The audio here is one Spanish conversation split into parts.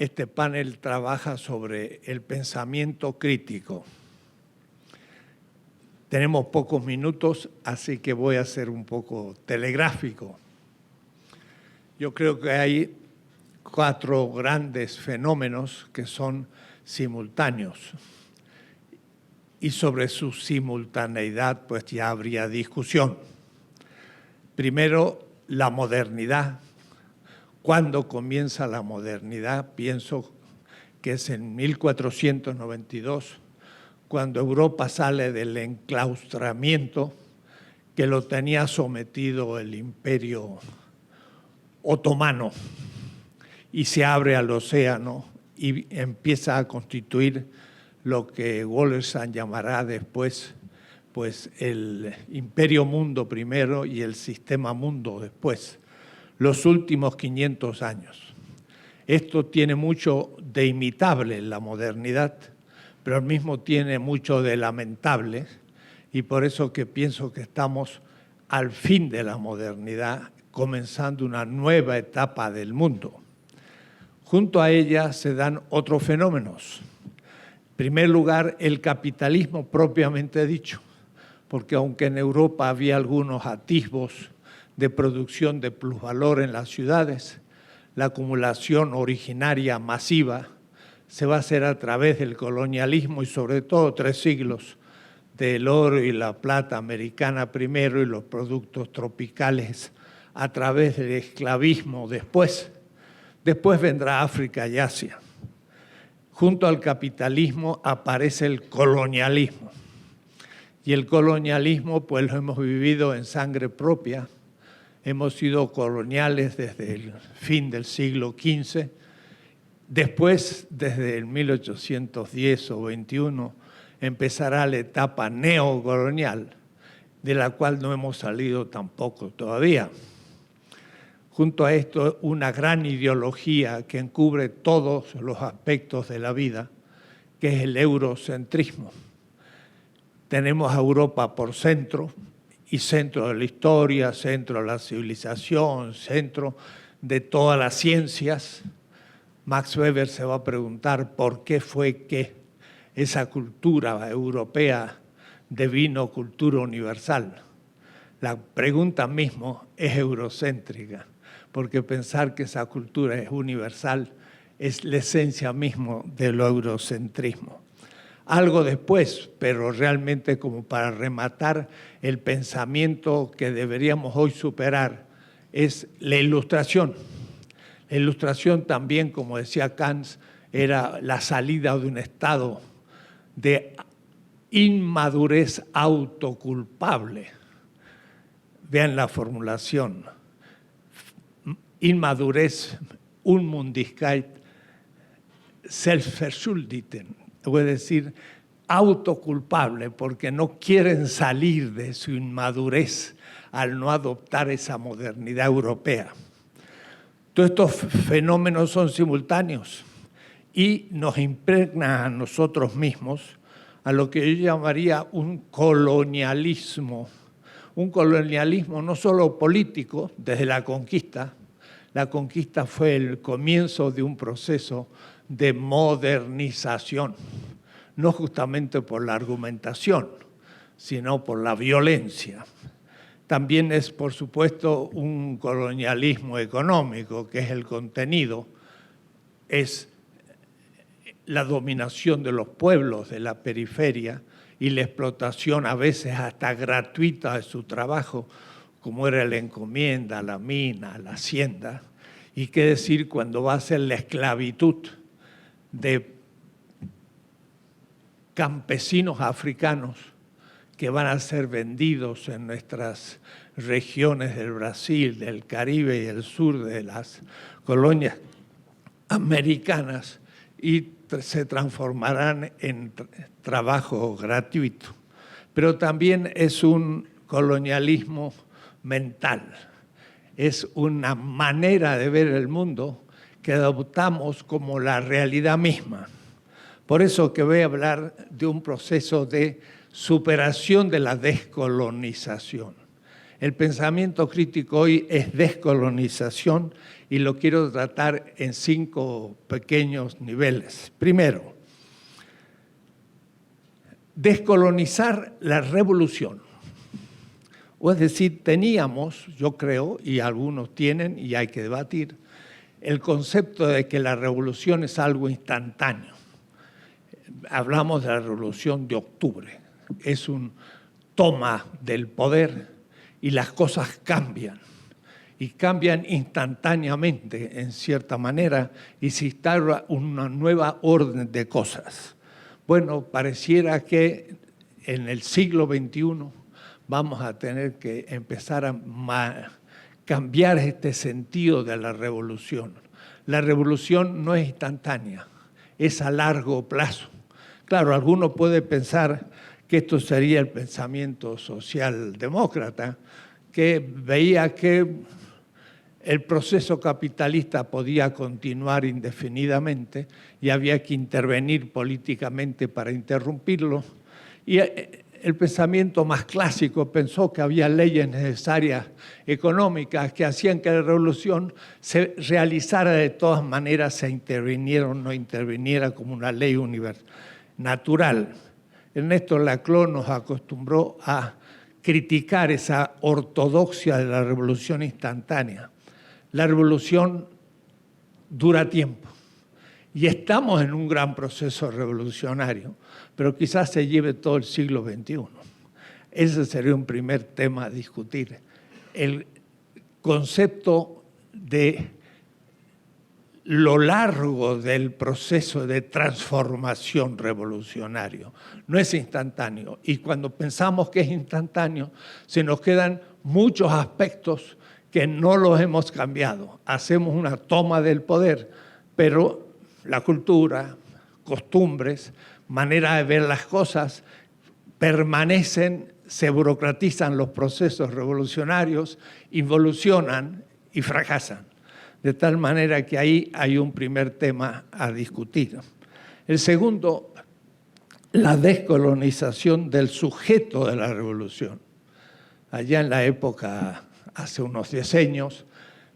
Este panel trabaja sobre el pensamiento crítico. Tenemos pocos minutos, así que voy a ser un poco telegráfico. Yo creo que hay 4 grandes fenómenos que son simultáneos. Y sobre su simultaneidad, pues ya habría discusión. Primero, la modernidad. ¿Cuándo comienza la modernidad? Pienso que es en 1492, cuando Europa sale del enclaustramiento que lo tenía sometido el Imperio Otomano y se abre al océano y empieza a constituir lo que Wallerstein llamará después pues, el Imperio Mundo primero y el Sistema Mundo después. Los últimos 500 años. Esto tiene mucho de imitable en la modernidad, pero al mismo tiene mucho de lamentable, y por eso que pienso que estamos al fin de la modernidad, comenzando una nueva etapa del mundo. Junto a ella se dan otros fenómenos. En primer lugar, el capitalismo propiamente dicho, porque aunque en Europa había algunos atisbos de producción de plusvalor en las ciudades, la acumulación originaria masiva se va a hacer a través del colonialismo y sobre todo 3 siglos del oro y la plata americana primero y los productos tropicales a través del esclavismo después. Después vendrá África y Asia. Junto al capitalismo aparece el colonialismo. Y el colonialismo pues lo hemos vivido en sangre propia. Hemos sido coloniales desde el fin del siglo XV. Después, desde el 1810 o 21, empezará la etapa neocolonial, de la cual no hemos salido tampoco todavía. Junto a esto, una gran ideología que encubre todos los aspectos de la vida, que es el eurocentrismo. Tenemos a Europa por centro, y centro de la historia, centro de la civilización, centro de todas las ciencias. Max Weber se va a preguntar por qué fue que esa cultura europea devino cultura universal. La pregunta mismo es eurocéntrica, porque pensar que esa cultura es universal es la esencia mismo del eurocentrismo. Algo después, pero realmente como para rematar el pensamiento que deberíamos hoy superar, es la ilustración. La ilustración también, como decía Kant, era la salida de un estado de inmadurez autoculpable. Vean la formulación. Inmadurez, Unmündigkeit, Selbstverschuldeten. Es decir, autoculpable, porque no quieren salir de su inmadurez al no adoptar esa modernidad europea. Todos estos fenómenos son simultáneos y nos impregnan a nosotros mismos a lo que yo llamaría un colonialismo no solo político, desde la conquista. La conquista fue el comienzo de un proceso de modernización, no justamente por la argumentación, sino por la violencia. También es, por supuesto, un colonialismo económico, que es el contenido, es la dominación de los pueblos de la periferia y la explotación a veces hasta gratuita de su trabajo, como era la encomienda, la mina, la hacienda. Y qué decir cuando va a ser la esclavitud de campesinos africanos que van a ser vendidos en nuestras regiones del Brasil, del Caribe y el sur de las colonias americanas y se transformarán en trabajo gratuito. Pero también es un colonialismo mental, es una manera de ver el mundo que adoptamos como la realidad misma. Por eso que voy a hablar de un proceso de superación de la descolonización. El pensamiento crítico hoy es descolonización y lo quiero tratar en 5 pequeños niveles. Primero, descolonizar la revolución. O es decir, teníamos, yo creo, y algunos tienen, y hay que debatir, el concepto de que la revolución es algo instantáneo. Hablamos de la revolución de octubre. Es un toma del poder y las cosas cambian. Y cambian instantáneamente, en cierta manera, y se instaura una nueva orden de cosas. Bueno, pareciera que en el siglo XXI vamos a tener que empezar a cambiar este sentido de la revolución. La revolución no es instantánea, es a largo plazo. Claro, alguno puede pensar que esto sería el pensamiento socialdemócrata, que veía que el proceso capitalista podía continuar indefinidamente y había que intervenir políticamente para interrumpirlo. Y el pensamiento más clásico pensó que había leyes necesarias económicas que hacían que la revolución se realizara de todas maneras, se interviniera o no interviniera como una ley universal, natural. Ernesto Laclau nos acostumbró a criticar esa ortodoxia de la revolución instantánea. La revolución dura tiempo y estamos en un gran proceso revolucionario, pero quizás se lleve todo el siglo XXI. Ese sería un primer tema a discutir. El concepto de lo largo del proceso de transformación revolucionario. No es instantáneo. Y cuando pensamos que es instantáneo, se nos quedan muchos aspectos que no los hemos cambiado. Hacemos una toma del poder, pero la cultura, costumbres, manera de ver las cosas permanecen, se burocratizan los procesos revolucionarios, involucionan y fracasan. De tal manera que ahí hay un primer tema a discutir. El segundo, la descolonización del sujeto de la revolución. Allá en la época, hace unos decenios,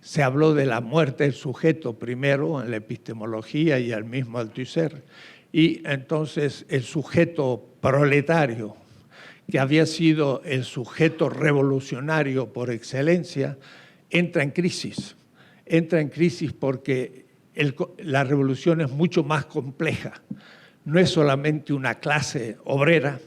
se habló de la muerte del sujeto primero en la epistemología y al mismo Althusser, y entonces el sujeto proletario, que había sido el sujeto revolucionario por excelencia, entra en crisis. Entra en crisis porque la revolución es mucho más compleja. No es solamente una clase obrera,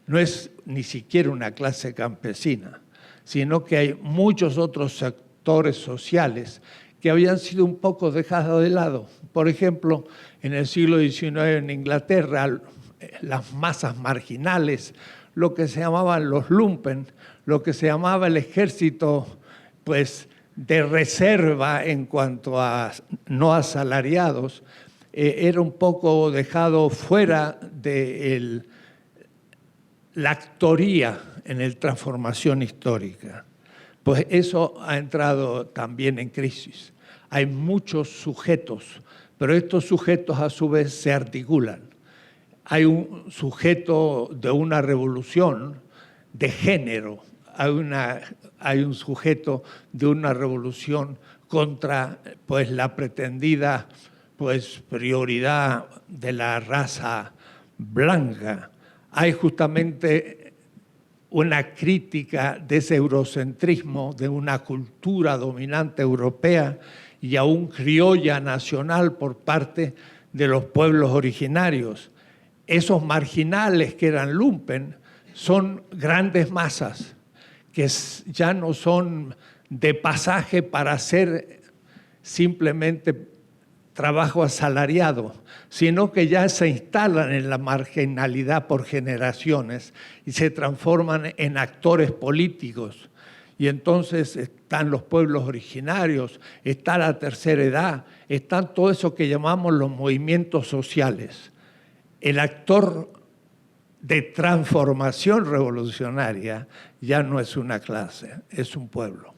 no es ni siquiera una clase campesina, sino que hay muchos otros sectores sociales que habían sido un poco dejados de lado. Por ejemplo, en el siglo XIX en Inglaterra, las masas marginales, lo que se llamaban los lumpen, lo que se llamaba el ejército, pues, de reserva en cuanto a no asalariados, era un poco dejado fuera de la actoría en la transformación histórica. Pues eso ha entrado también en crisis. Hay muchos sujetos, pero estos sujetos a su vez se articulan. Hay un sujeto de una revolución de género, hay un sujeto de una revolución contra pues, la pretendida pues, prioridad de la raza blanca. Hay justamente una crítica de ese eurocentrismo, de una cultura dominante europea y aún criolla nacional por parte de los pueblos originarios. Esos marginales que eran lumpen son grandes masas que ya no son de pasaje para ser simplemente trabajo asalariado, sino que ya se instalan en la marginalidad por generaciones y se transforman en actores políticos. Y entonces están los pueblos originarios, está la tercera edad, están todo eso que llamamos los movimientos sociales. El actor de transformación revolucionaria ya no es una clase, es un pueblo.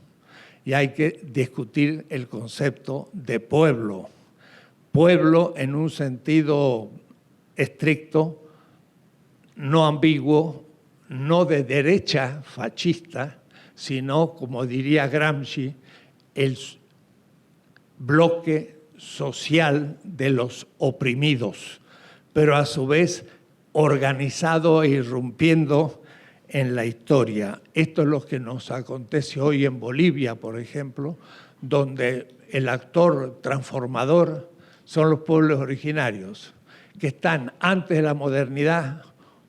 Y hay que discutir el concepto de pueblo. Pueblo en un sentido estricto, no ambiguo, no de derecha fascista, sino, como diría Gramsci, el bloque social de los oprimidos, pero a su vez organizado e irrumpiendo en la historia. Esto es lo que nos acontece hoy en Bolivia, por ejemplo, donde el actor transformador son los pueblos originarios, que están antes de la modernidad,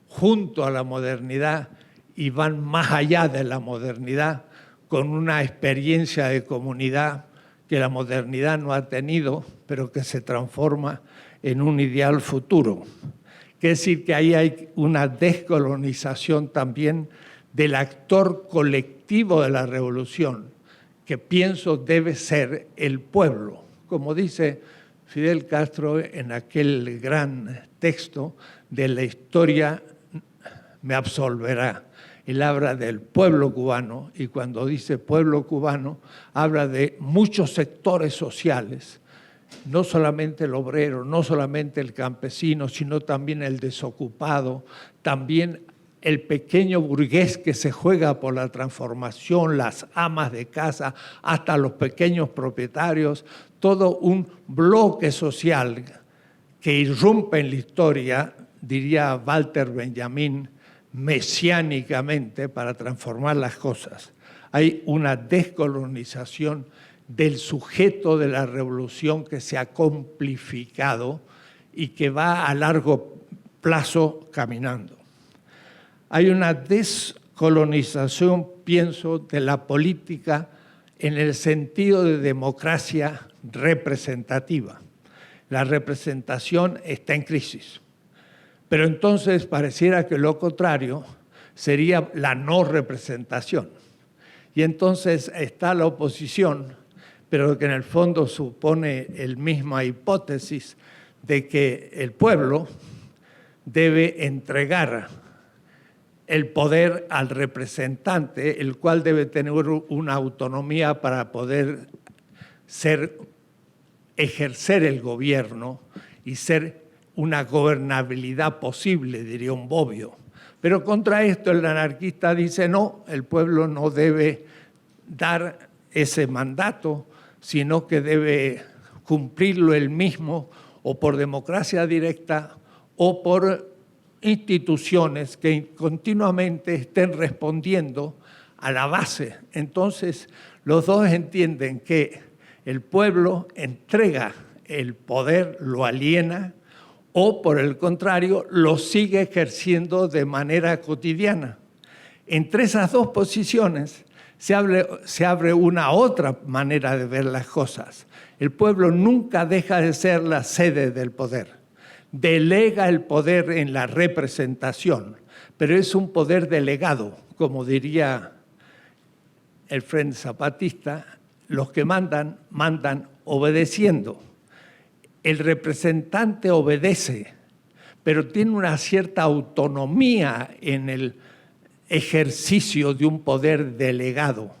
junto a la modernidad, y van más allá de la modernidad, con una experiencia de comunidad que la modernidad no ha tenido, pero que se transforma en un ideal futuro. Quiere decir que ahí hay una descolonización también del actor colectivo de la revolución, que pienso debe ser el pueblo. Como dice Fidel Castro en aquel gran texto de La historia me absolverá. Él habla del pueblo cubano y cuando dice pueblo cubano habla de muchos sectores sociales, no solamente el obrero, no solamente el campesino, sino también el desocupado, también el pequeño burgués que se juega por la transformación, las amas de casa, hasta los pequeños propietarios, todo un bloque social que irrumpe en la historia, diría Walter Benjamin, mesiánicamente para transformar las cosas. Hay una descolonización del sujeto de la revolución que se ha complicado y que va a largo plazo caminando. Hay una descolonización, pienso, de la política en el sentido de democracia representativa. La representación está en crisis. Pero entonces pareciera que lo contrario sería la no representación. Y entonces está la oposición, pero que en el fondo supone la misma hipótesis de que el pueblo debe entregar el poder al representante, el cual debe tener una autonomía para poder ejercer el gobierno y ser una gobernabilidad posible, diría un Bobbio. Pero contra esto el anarquista dice no, el pueblo no debe dar ese mandato, sino que debe cumplirlo él mismo o por democracia directa o por instituciones que continuamente estén respondiendo a la base. Entonces, los dos entienden que el pueblo entrega el poder, lo aliena, o por el contrario, lo sigue ejerciendo de manera cotidiana. Entre esas dos posiciones se abre una otra manera de ver las cosas. El pueblo nunca deja de ser la sede del poder. Delega el poder en la representación, pero es un poder delegado, como diría el Frente Zapatista, los que mandan, mandan obedeciendo. El representante obedece, pero tiene una cierta autonomía en el ejercicio de un poder delegado.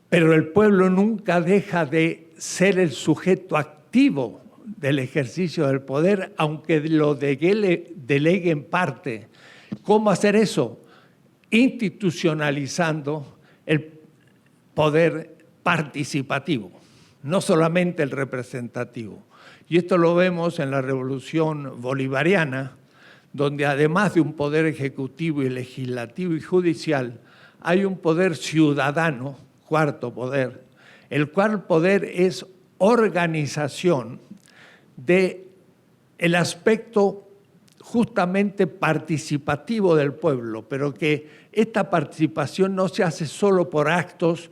Pero el pueblo nunca deja de ser el sujeto activo del ejercicio del poder, aunque lo delegue en parte. ¿Cómo hacer eso? Institucionalizando el poder participativo, no solamente el representativo. Y esto lo vemos en la Revolución Bolivariana, donde además de un poder ejecutivo y legislativo y judicial, hay un poder ciudadano, cuarto poder, el cual poder es organización del aspecto justamente participativo del pueblo, pero que esta participación no se hace solo por actos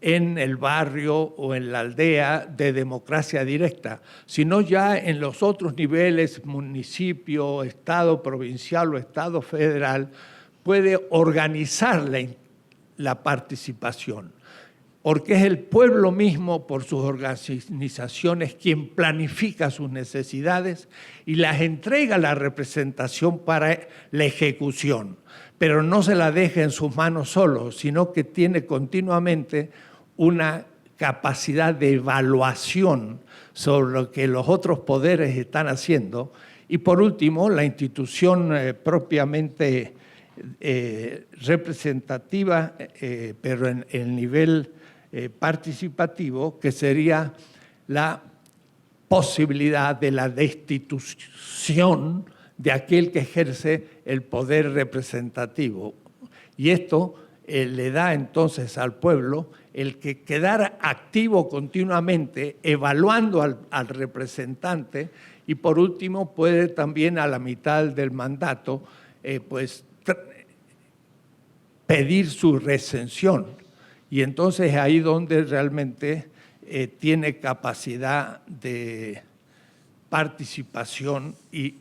en el barrio o en la aldea de democracia directa, sino ya en los otros niveles, municipio, estado provincial o estado federal, puede organizar la participación, porque es el pueblo mismo, por sus organizaciones, quien planifica sus necesidades y las entrega a la representación para la ejecución, pero no se la deja en sus manos solo, sino que tiene continuamente una capacidad de evaluación sobre lo que los otros poderes están haciendo. Y por último, la institución propiamente representativa, pero en el nivel participativo, que sería la posibilidad de la destitución de aquel que ejerce el poder representativo. Y esto le da entonces al pueblo el que quedara activo continuamente, evaluando al representante, y por último puede también a la mitad del mandato pues pedir su recensión. Y entonces ahí donde realmente tiene capacidad de participación y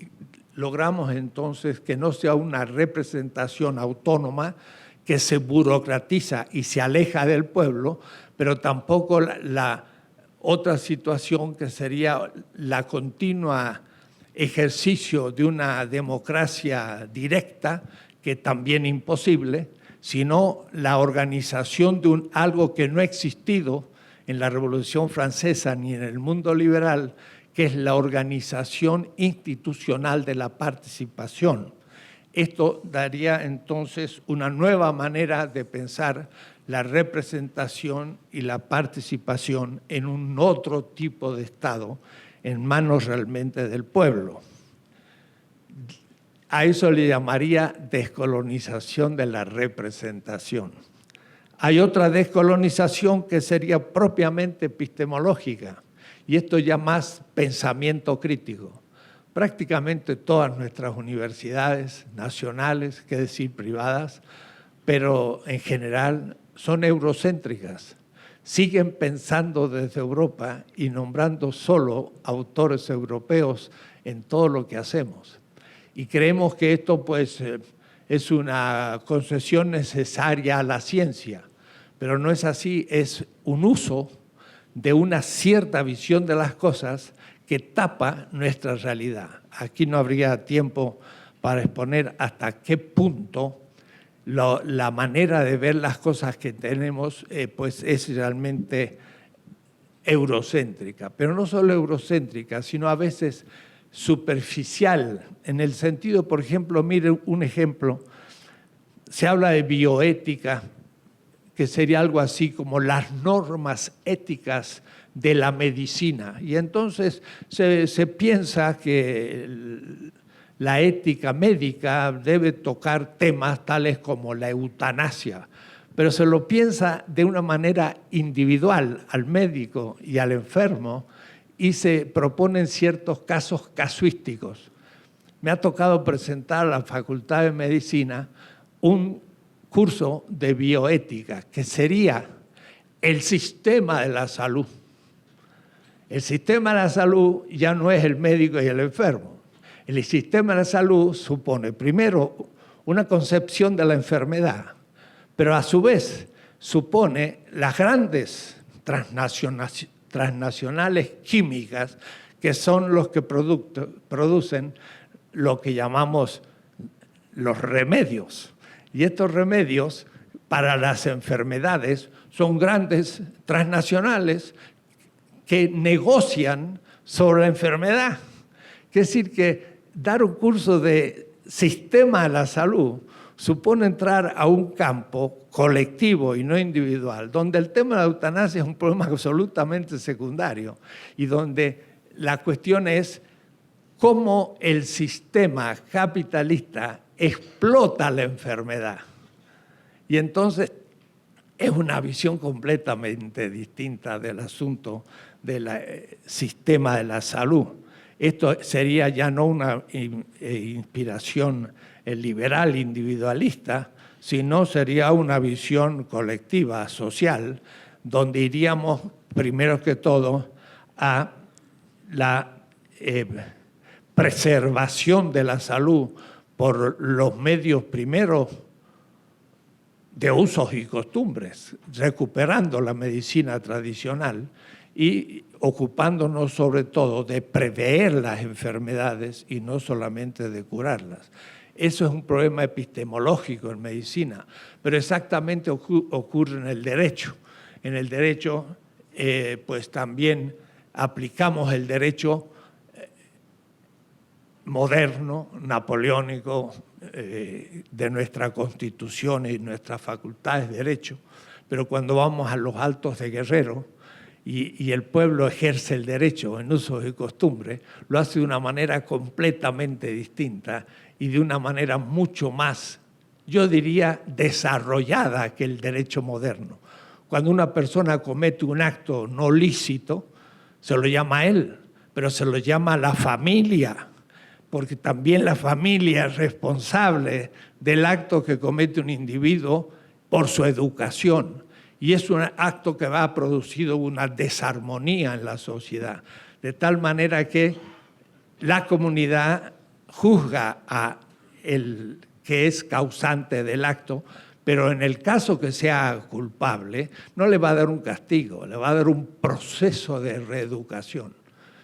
logramos entonces que no sea una representación autónoma que se burocratiza y se aleja del pueblo, pero tampoco la otra situación que sería la continua ejercicio de una democracia directa, que también imposible, sino la organización de algo que no ha existido en la Revolución Francesa ni en el mundo liberal, que es la organización institucional de la participación. Esto daría entonces una nueva manera de pensar la representación y la participación en un otro tipo de Estado, en manos realmente del pueblo. A eso le llamaría descolonización de la representación. Hay otra descolonización que sería propiamente epistemológica, y esto ya más pensamiento crítico. Prácticamente todas nuestras universidades nacionales, qué decir privadas, pero en general son eurocéntricas. Siguen pensando desde Europa y nombrando solo autores europeos en todo lo que hacemos. Y creemos que esto pues, es una concesión necesaria a la ciencia, pero no es así, es un uso de una cierta visión de las cosas que tapa nuestra realidad. Aquí no habría tiempo para exponer hasta qué punto la manera de ver las cosas que tenemos pues es realmente eurocéntrica, pero no solo eurocéntrica, sino a veces superficial, en el sentido, por ejemplo, mire un ejemplo, se habla de bioética, que sería algo así como las normas éticas de la medicina. Y entonces se piensa que la ética médica debe tocar temas tales como la eutanasia, pero se lo piensa de una manera individual al médico y al enfermo y se proponen ciertos casos casuísticos. Me ha tocado presentar a la Facultad de Medicina un curso de bioética, que sería el sistema de la salud. El sistema de la salud ya no es el médico y el enfermo. El sistema de la salud supone, primero, una concepción de la enfermedad, pero a su vez supone las grandes transnacionales químicas que son los que producen lo que llamamos los remedios. Y estos remedios para las enfermedades son grandes transnacionales que negocian sobre la enfermedad. Es decir, que dar un curso de sistema de la salud supone entrar a un campo colectivo y no individual, donde el tema de la eutanasia es un problema absolutamente secundario y donde la cuestión es cómo el sistema capitalista explota la enfermedad. Y entonces es una visión completamente distinta del asunto del sistema de la salud. Esto sería ya no una inspiración liberal individualista, sino sería una visión colectiva, social, donde iríamos primero que todo a la preservación de la salud por los medios primero de usos y costumbres, recuperando la medicina tradicional y ocupándonos sobre todo de prever las enfermedades y no solamente de curarlas. Eso es un problema epistemológico en medicina, pero exactamente ocurre en el derecho. En el derecho, pues también aplicamos el derecho moderno, napoleónico, de nuestra Constitución y nuestras facultades de derecho, pero cuando vamos a los Altos de Guerrero y el pueblo ejerce el derecho en usos y costumbres, lo hace de una manera completamente distinta y de una manera mucho más, yo diría, desarrollada que el derecho moderno. Cuando una persona comete un acto no lícito, se lo llama a él, pero se lo llama a la familia, porque también la familia es responsable del acto que comete un individuo por su educación. Y es un acto que ha producido una desarmonía en la sociedad, de tal manera que la comunidad juzga a el que es causante del acto, pero en el caso que sea culpable, no le va a dar un castigo, le va a dar un proceso de reeducación.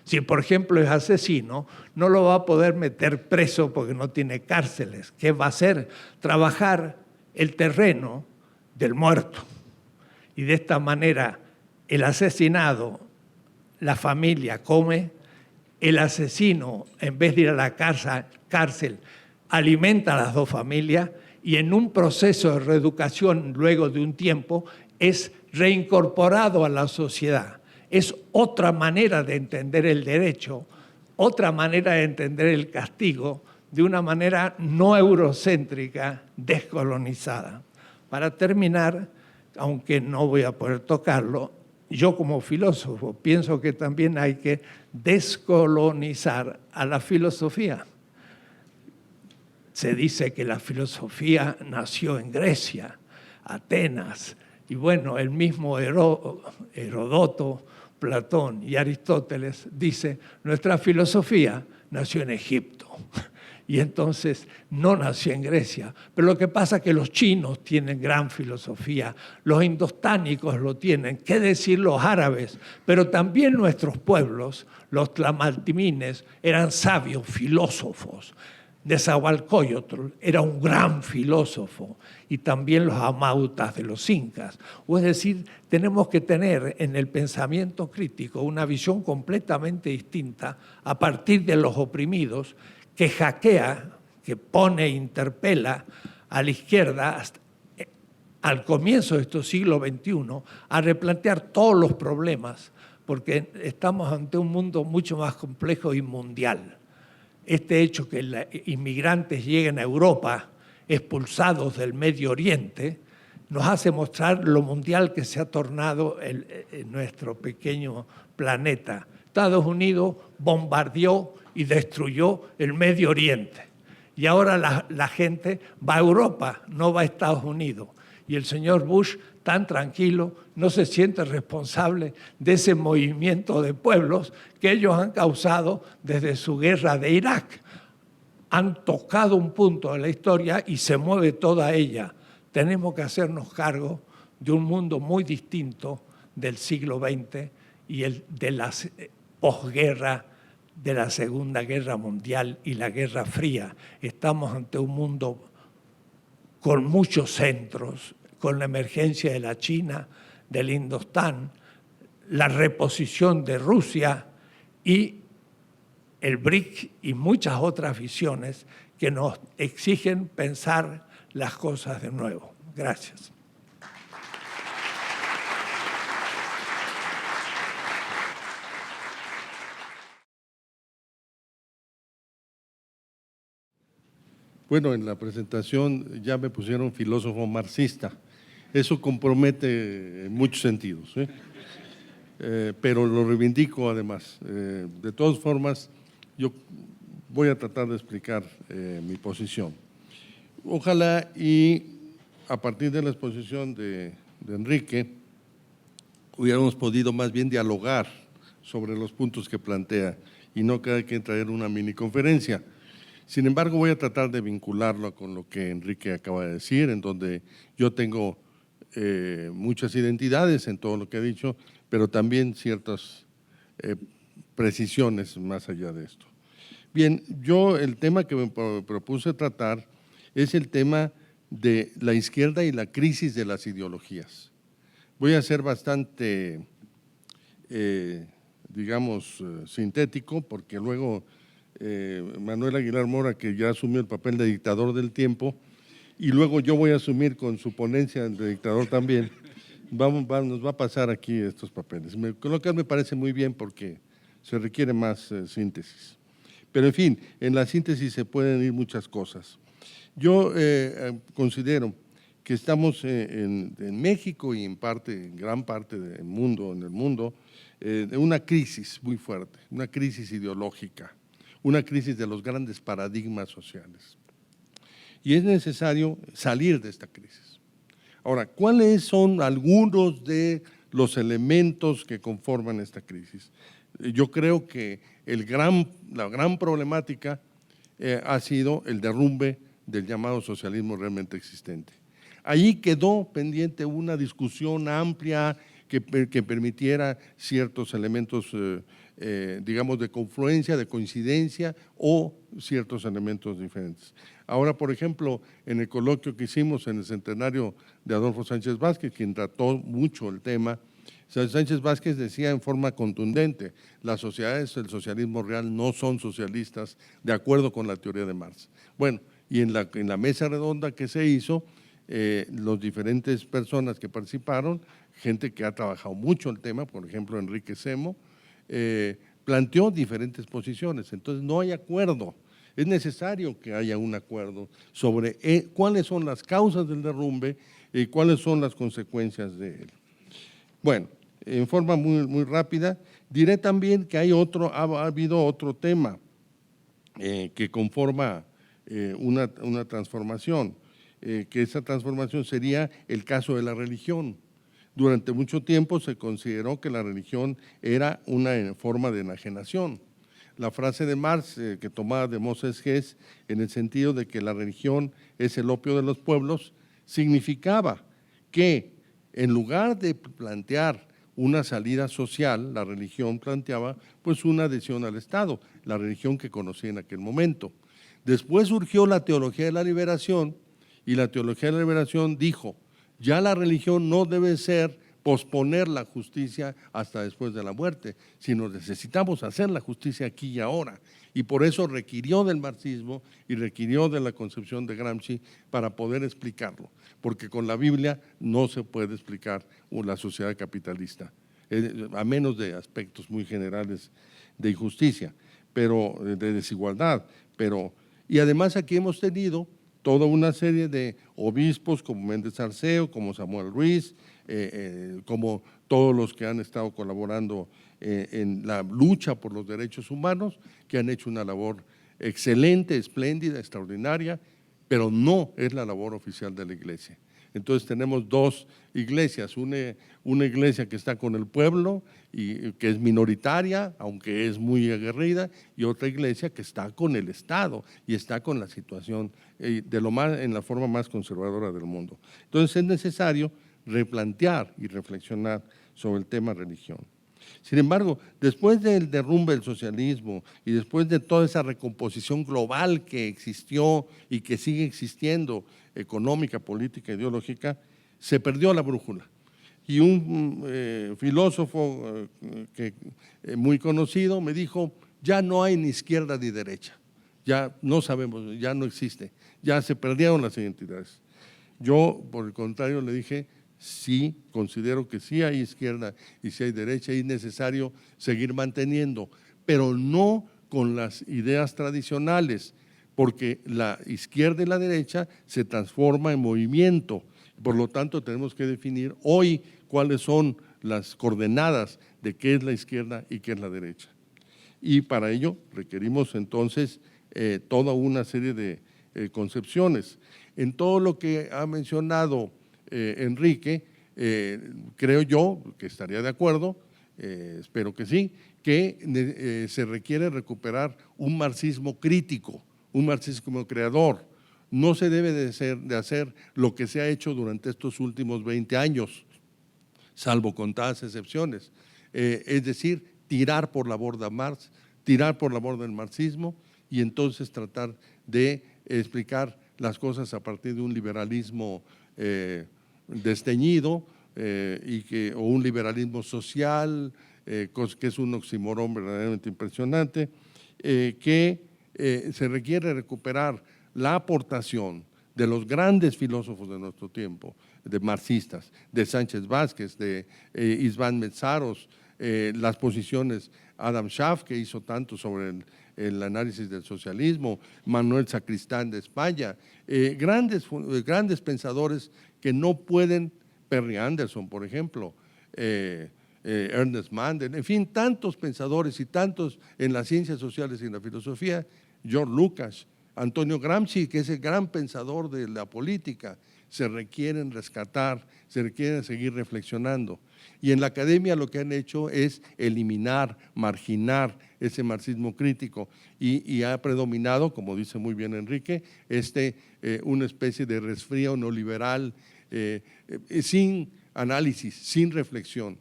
Si, por ejemplo, es asesino, no lo va a poder meter preso porque no tiene cárceles. ¿Qué va a hacer? Trabajar el terreno del muerto. Y de esta manera, el asesinado, la familia come, el asesino, en vez de ir a la cárcel, alimenta a las dos familias y en un proceso de reeducación, luego de un tiempo, es reincorporado a la sociedad. Es otra manera de entender el derecho, otra manera de entender el castigo, de una manera no eurocéntrica, descolonizada. Para terminar, aunque no voy a poder tocarlo, yo como filósofo pienso que también hay que descolonizar a la filosofía. Se dice que la filosofía nació en Grecia, Atenas, y bueno, el mismo Heródoto, Platón y Aristóteles dice, nuestra filosofía nació en Egipto y entonces no nació en Grecia. Pero lo que pasa es que los chinos tienen gran filosofía, los indostánicos lo tienen, qué decir los árabes, pero también nuestros pueblos, los tlamaltimines, eran sabios filósofos. Nezahualcóyotl era un gran filósofo y también los amautas de los incas. O es decir, tenemos que tener en el pensamiento crítico una visión completamente distinta a partir de los oprimidos que hackea, que pone e interpela a la izquierda hasta, al comienzo de este siglo XXI a replantear todos los problemas porque estamos ante un mundo mucho más complejo y mundial. Este hecho que los inmigrantes lleguen a Europa expulsados del Medio Oriente nos hace mostrar lo mundial que se ha tornado en nuestro pequeño planeta. Estados Unidos bombardeó y destruyó el Medio Oriente y ahora la gente va a Europa, no va a Estados Unidos. Y el señor Bush, tan tranquilo, no se siente responsable de ese movimiento de pueblos que ellos han causado desde su guerra de Irak. Han tocado un punto de la historia y se mueve toda ella. Tenemos que hacernos cargo de un mundo muy distinto del siglo XX y el de la posguerra, de la Segunda Guerra Mundial y la Guerra Fría. Estamos ante un mundo con muchos centros, con la emergencia de la China, del Indostán, la reposición de Rusia y el BRIC y muchas otras visiones que nos exigen pensar las cosas de nuevo. Gracias. Bueno, en la presentación ya me pusieron filósofo marxista. Eso compromete en muchos sentidos, pero lo reivindico además. De todas formas, yo voy a tratar de explicar mi posición. Ojalá y a partir de la exposición de Enrique hubiéramos podido más bien dialogar sobre los puntos que plantea y no cada quien traer una mini conferencia. Sin embargo, voy a tratar de vincularlo con lo que Enrique acaba de decir, en donde yo tengo muchas identidades en todo lo que ha dicho, pero también ciertas precisiones más allá de esto. Bien, yo el tema que me propuse tratar es el tema de la izquierda y la crisis de las ideologías. Voy a ser bastante, digamos, sintético, porque luego Manuel Aguilar Mora, que ya asumió el papel de dictador del tiempo, y luego yo voy a asumir con su ponencia de dictador también, nos va a pasar aquí estos papeles. Con lo que me parece muy bien porque se requiere más síntesis. Pero en fin, en la síntesis se pueden ir muchas cosas. Yo considero que estamos en México y en gran parte del mundo, de una crisis muy fuerte, una crisis ideológica, una crisis de los grandes paradigmas sociales. Y es necesario salir de esta crisis. Ahora, ¿cuáles son algunos de los elementos que conforman esta crisis? Yo creo que la gran problemática ha sido el derrumbe del llamado socialismo realmente existente. Allí quedó pendiente una discusión amplia que permitiera ciertos elementos, digamos, de confluencia, de coincidencia o ciertos elementos diferentes. Ahora, por ejemplo, en el coloquio que hicimos en el centenario de Adolfo Sánchez Vázquez, quien trató mucho el tema, Sánchez Vázquez decía en forma contundente, las sociedades del socialismo real no son socialistas de acuerdo con la teoría de Marx. Bueno, y en la mesa redonda que se hizo, los diferentes personas que participaron, gente que ha trabajado mucho el tema, por ejemplo Enrique Semo, planteó diferentes posiciones, entonces no hay acuerdo. Es necesario que haya un acuerdo sobre cuáles son las causas del derrumbe y cuáles son las consecuencias de él. Bueno, en forma muy rápida, diré también que ha habido otro tema que conforma una transformación, que esa transformación sería el caso de la religión. Durante mucho tiempo se consideró que la religión era una forma de enajenación. La frase de Marx, que tomaba de Moses Hess, en el sentido de que la religión es el opio de los pueblos, significaba que en lugar de plantear una salida social, la religión planteaba pues una adhesión al Estado, la religión que conocía en aquel momento. Después surgió la teología de la liberación y la teología de la liberación dijo, ya la religión no debe ser posponer la justicia hasta después de la muerte, sino necesitamos hacer la justicia aquí y ahora. Y por eso requirió del marxismo y requirió de la concepción de Gramsci para poder explicarlo, porque con la Biblia no se puede explicar la sociedad capitalista, a menos de aspectos muy generales de injusticia, pero de desigualdad. Y además aquí hemos tenido toda una serie de obispos como Méndez Arceo, como Samuel Ruiz, como todos los que han estado colaborando en la lucha por los derechos humanos, que han hecho una labor excelente, espléndida, extraordinaria, pero no es la labor oficial de la Iglesia. Entonces tenemos dos iglesias, una iglesia que está con el pueblo y que es minoritaria, aunque es muy aguerrida, y otra iglesia que está con el Estado y está con la situación en la forma más conservadora del mundo. Entonces es necesario replantear y reflexionar sobre el tema religión. Sin embargo, después del derrumbe del socialismo y después de toda esa recomposición global que existió y que sigue existiendo, económica, política, ideológica, se perdió la brújula. Y un filósofo muy conocido me dijo, ya no hay ni izquierda ni derecha, ya no sabemos, ya no existe, ya se perdieron las identidades. Yo, por el contrario, le dije, sí, considero que sí hay izquierda y sí hay derecha y es necesario seguir manteniendo, pero no con las ideas tradicionales, porque la izquierda y la derecha se transforma en movimiento. Por lo tanto, tenemos que definir hoy cuáles son las coordenadas de qué es la izquierda y qué es la derecha. Y para ello requerimos entonces toda una serie de concepciones. En todo lo que ha mencionado Enrique, Creo yo que estaría de acuerdo, espero que sí, que se requiere recuperar un marxismo crítico, un marxismo creador. No se debe de hacer lo que se ha hecho durante estos últimos 20 años, salvo contadas excepciones. Es decir, tirar por la borda Marx, tirar por la borda el marxismo y entonces tratar de explicar las cosas a partir de un liberalismo desteñido o un liberalismo social, que es un oxímoron verdaderamente impresionante, que se requiere recuperar la aportación de los grandes filósofos de nuestro tiempo, de marxistas, de Sánchez Vázquez, de István Metzáros, las posiciones Adam Schaff, que hizo tanto sobre el análisis del socialismo, Manuel Sacristán de España, grandes pensadores que no pueden, Perry Anderson, por ejemplo, Ernest Mandel, en fin, tantos pensadores y tantos en las ciencias sociales y en la filosofía, George Lucas, Antonio Gramsci, que es el gran pensador de la política, se requieren rescatar, se requieren seguir reflexionando. Y en la academia lo que han hecho es eliminar, marginar ese marxismo crítico y ha predominado, como dice muy bien Enrique, una especie de resfrío neoliberal sin análisis, sin reflexión,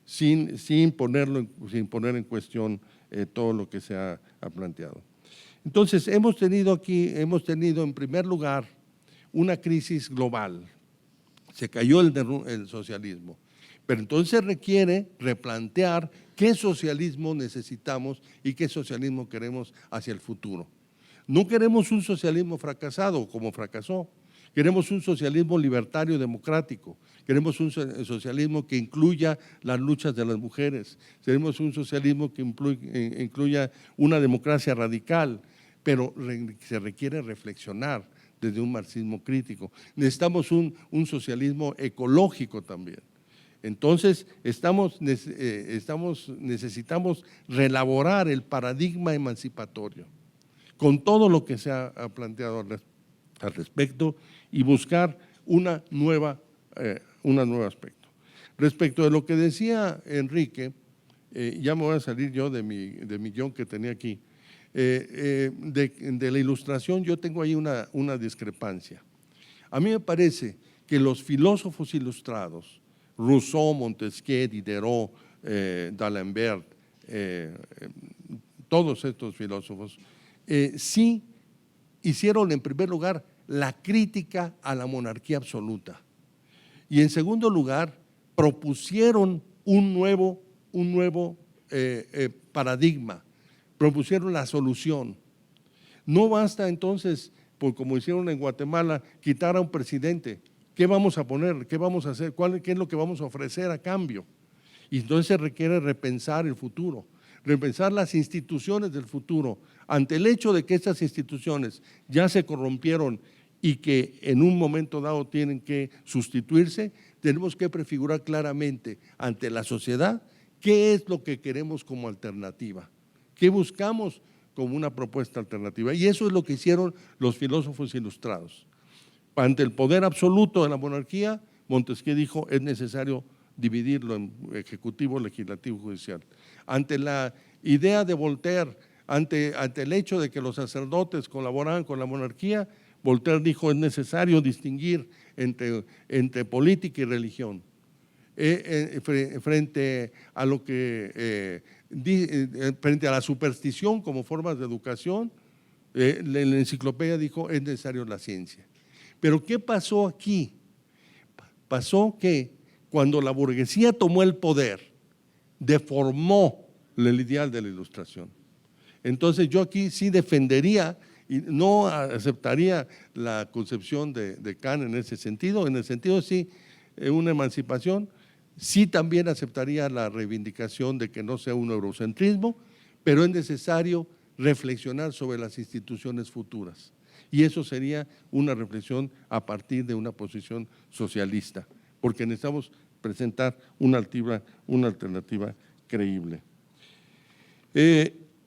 sin poner en cuestión todo lo que se ha planteado. Entonces, hemos tenido en primer lugar una crisis global. Se cayó el socialismo, pero entonces requiere replantear qué socialismo necesitamos y qué socialismo queremos hacia el futuro. No queremos un socialismo fracasado como fracasó, queremos un socialismo libertario democrático, queremos un socialismo que incluya las luchas de las mujeres, queremos un socialismo que incluya una democracia radical, pero se requiere reflexionar desde un marxismo crítico. Necesitamos un socialismo ecológico también. Entonces, necesitamos reelaborar el paradigma emancipatorio con todo lo que se ha planteado al respecto y buscar una nueva aspecto. Respecto de lo que decía Enrique, ya me voy a salir yo de mi guión que tenía aquí, de la ilustración yo tengo ahí una discrepancia. A mí me parece que los filósofos ilustrados, Rousseau, Montesquieu, Diderot, D'Alembert, todos estos filósofos, sí hicieron en primer lugar la crítica a la monarquía absoluta y en segundo lugar propusieron un nuevo paradigma, propusieron la solución. No basta entonces, como hicieron en Guatemala, quitar a un presidente. ¿Qué vamos a poner? ¿Qué vamos a hacer? ¿Qué es lo que vamos a ofrecer a cambio? Y entonces se requiere repensar el futuro, repensar las instituciones del futuro. Ante el hecho de que estas instituciones ya se corrompieron y que en un momento dado tienen que sustituirse, tenemos que prefigurar claramente ante la sociedad qué es lo que queremos como alternativa, qué buscamos como una propuesta alternativa. Y eso es lo que hicieron los filósofos ilustrados. Ante el poder absoluto de la monarquía, Montesquieu dijo es necesario dividirlo en ejecutivo, legislativo y judicial. Ante la idea de Voltaire, ante el hecho de que los sacerdotes colaboraban con la monarquía, Voltaire dijo es necesario distinguir entre política y religión. Frente a lo que frente a la superstición como formas de educación, la enciclopedia dijo es necesario la ciencia. Pero ¿qué pasó aquí? Pasó que cuando la burguesía tomó el poder, deformó el ideal de la ilustración. Entonces yo aquí sí defendería y no aceptaría la concepción de Kant en ese sentido. En el sentido sí, una emancipación, sí también aceptaría la reivindicación de que no sea un eurocentrismo, pero es necesario reflexionar sobre las instituciones futuras. Y eso sería una reflexión a partir de una posición socialista, porque necesitamos presentar una alternativa creíble.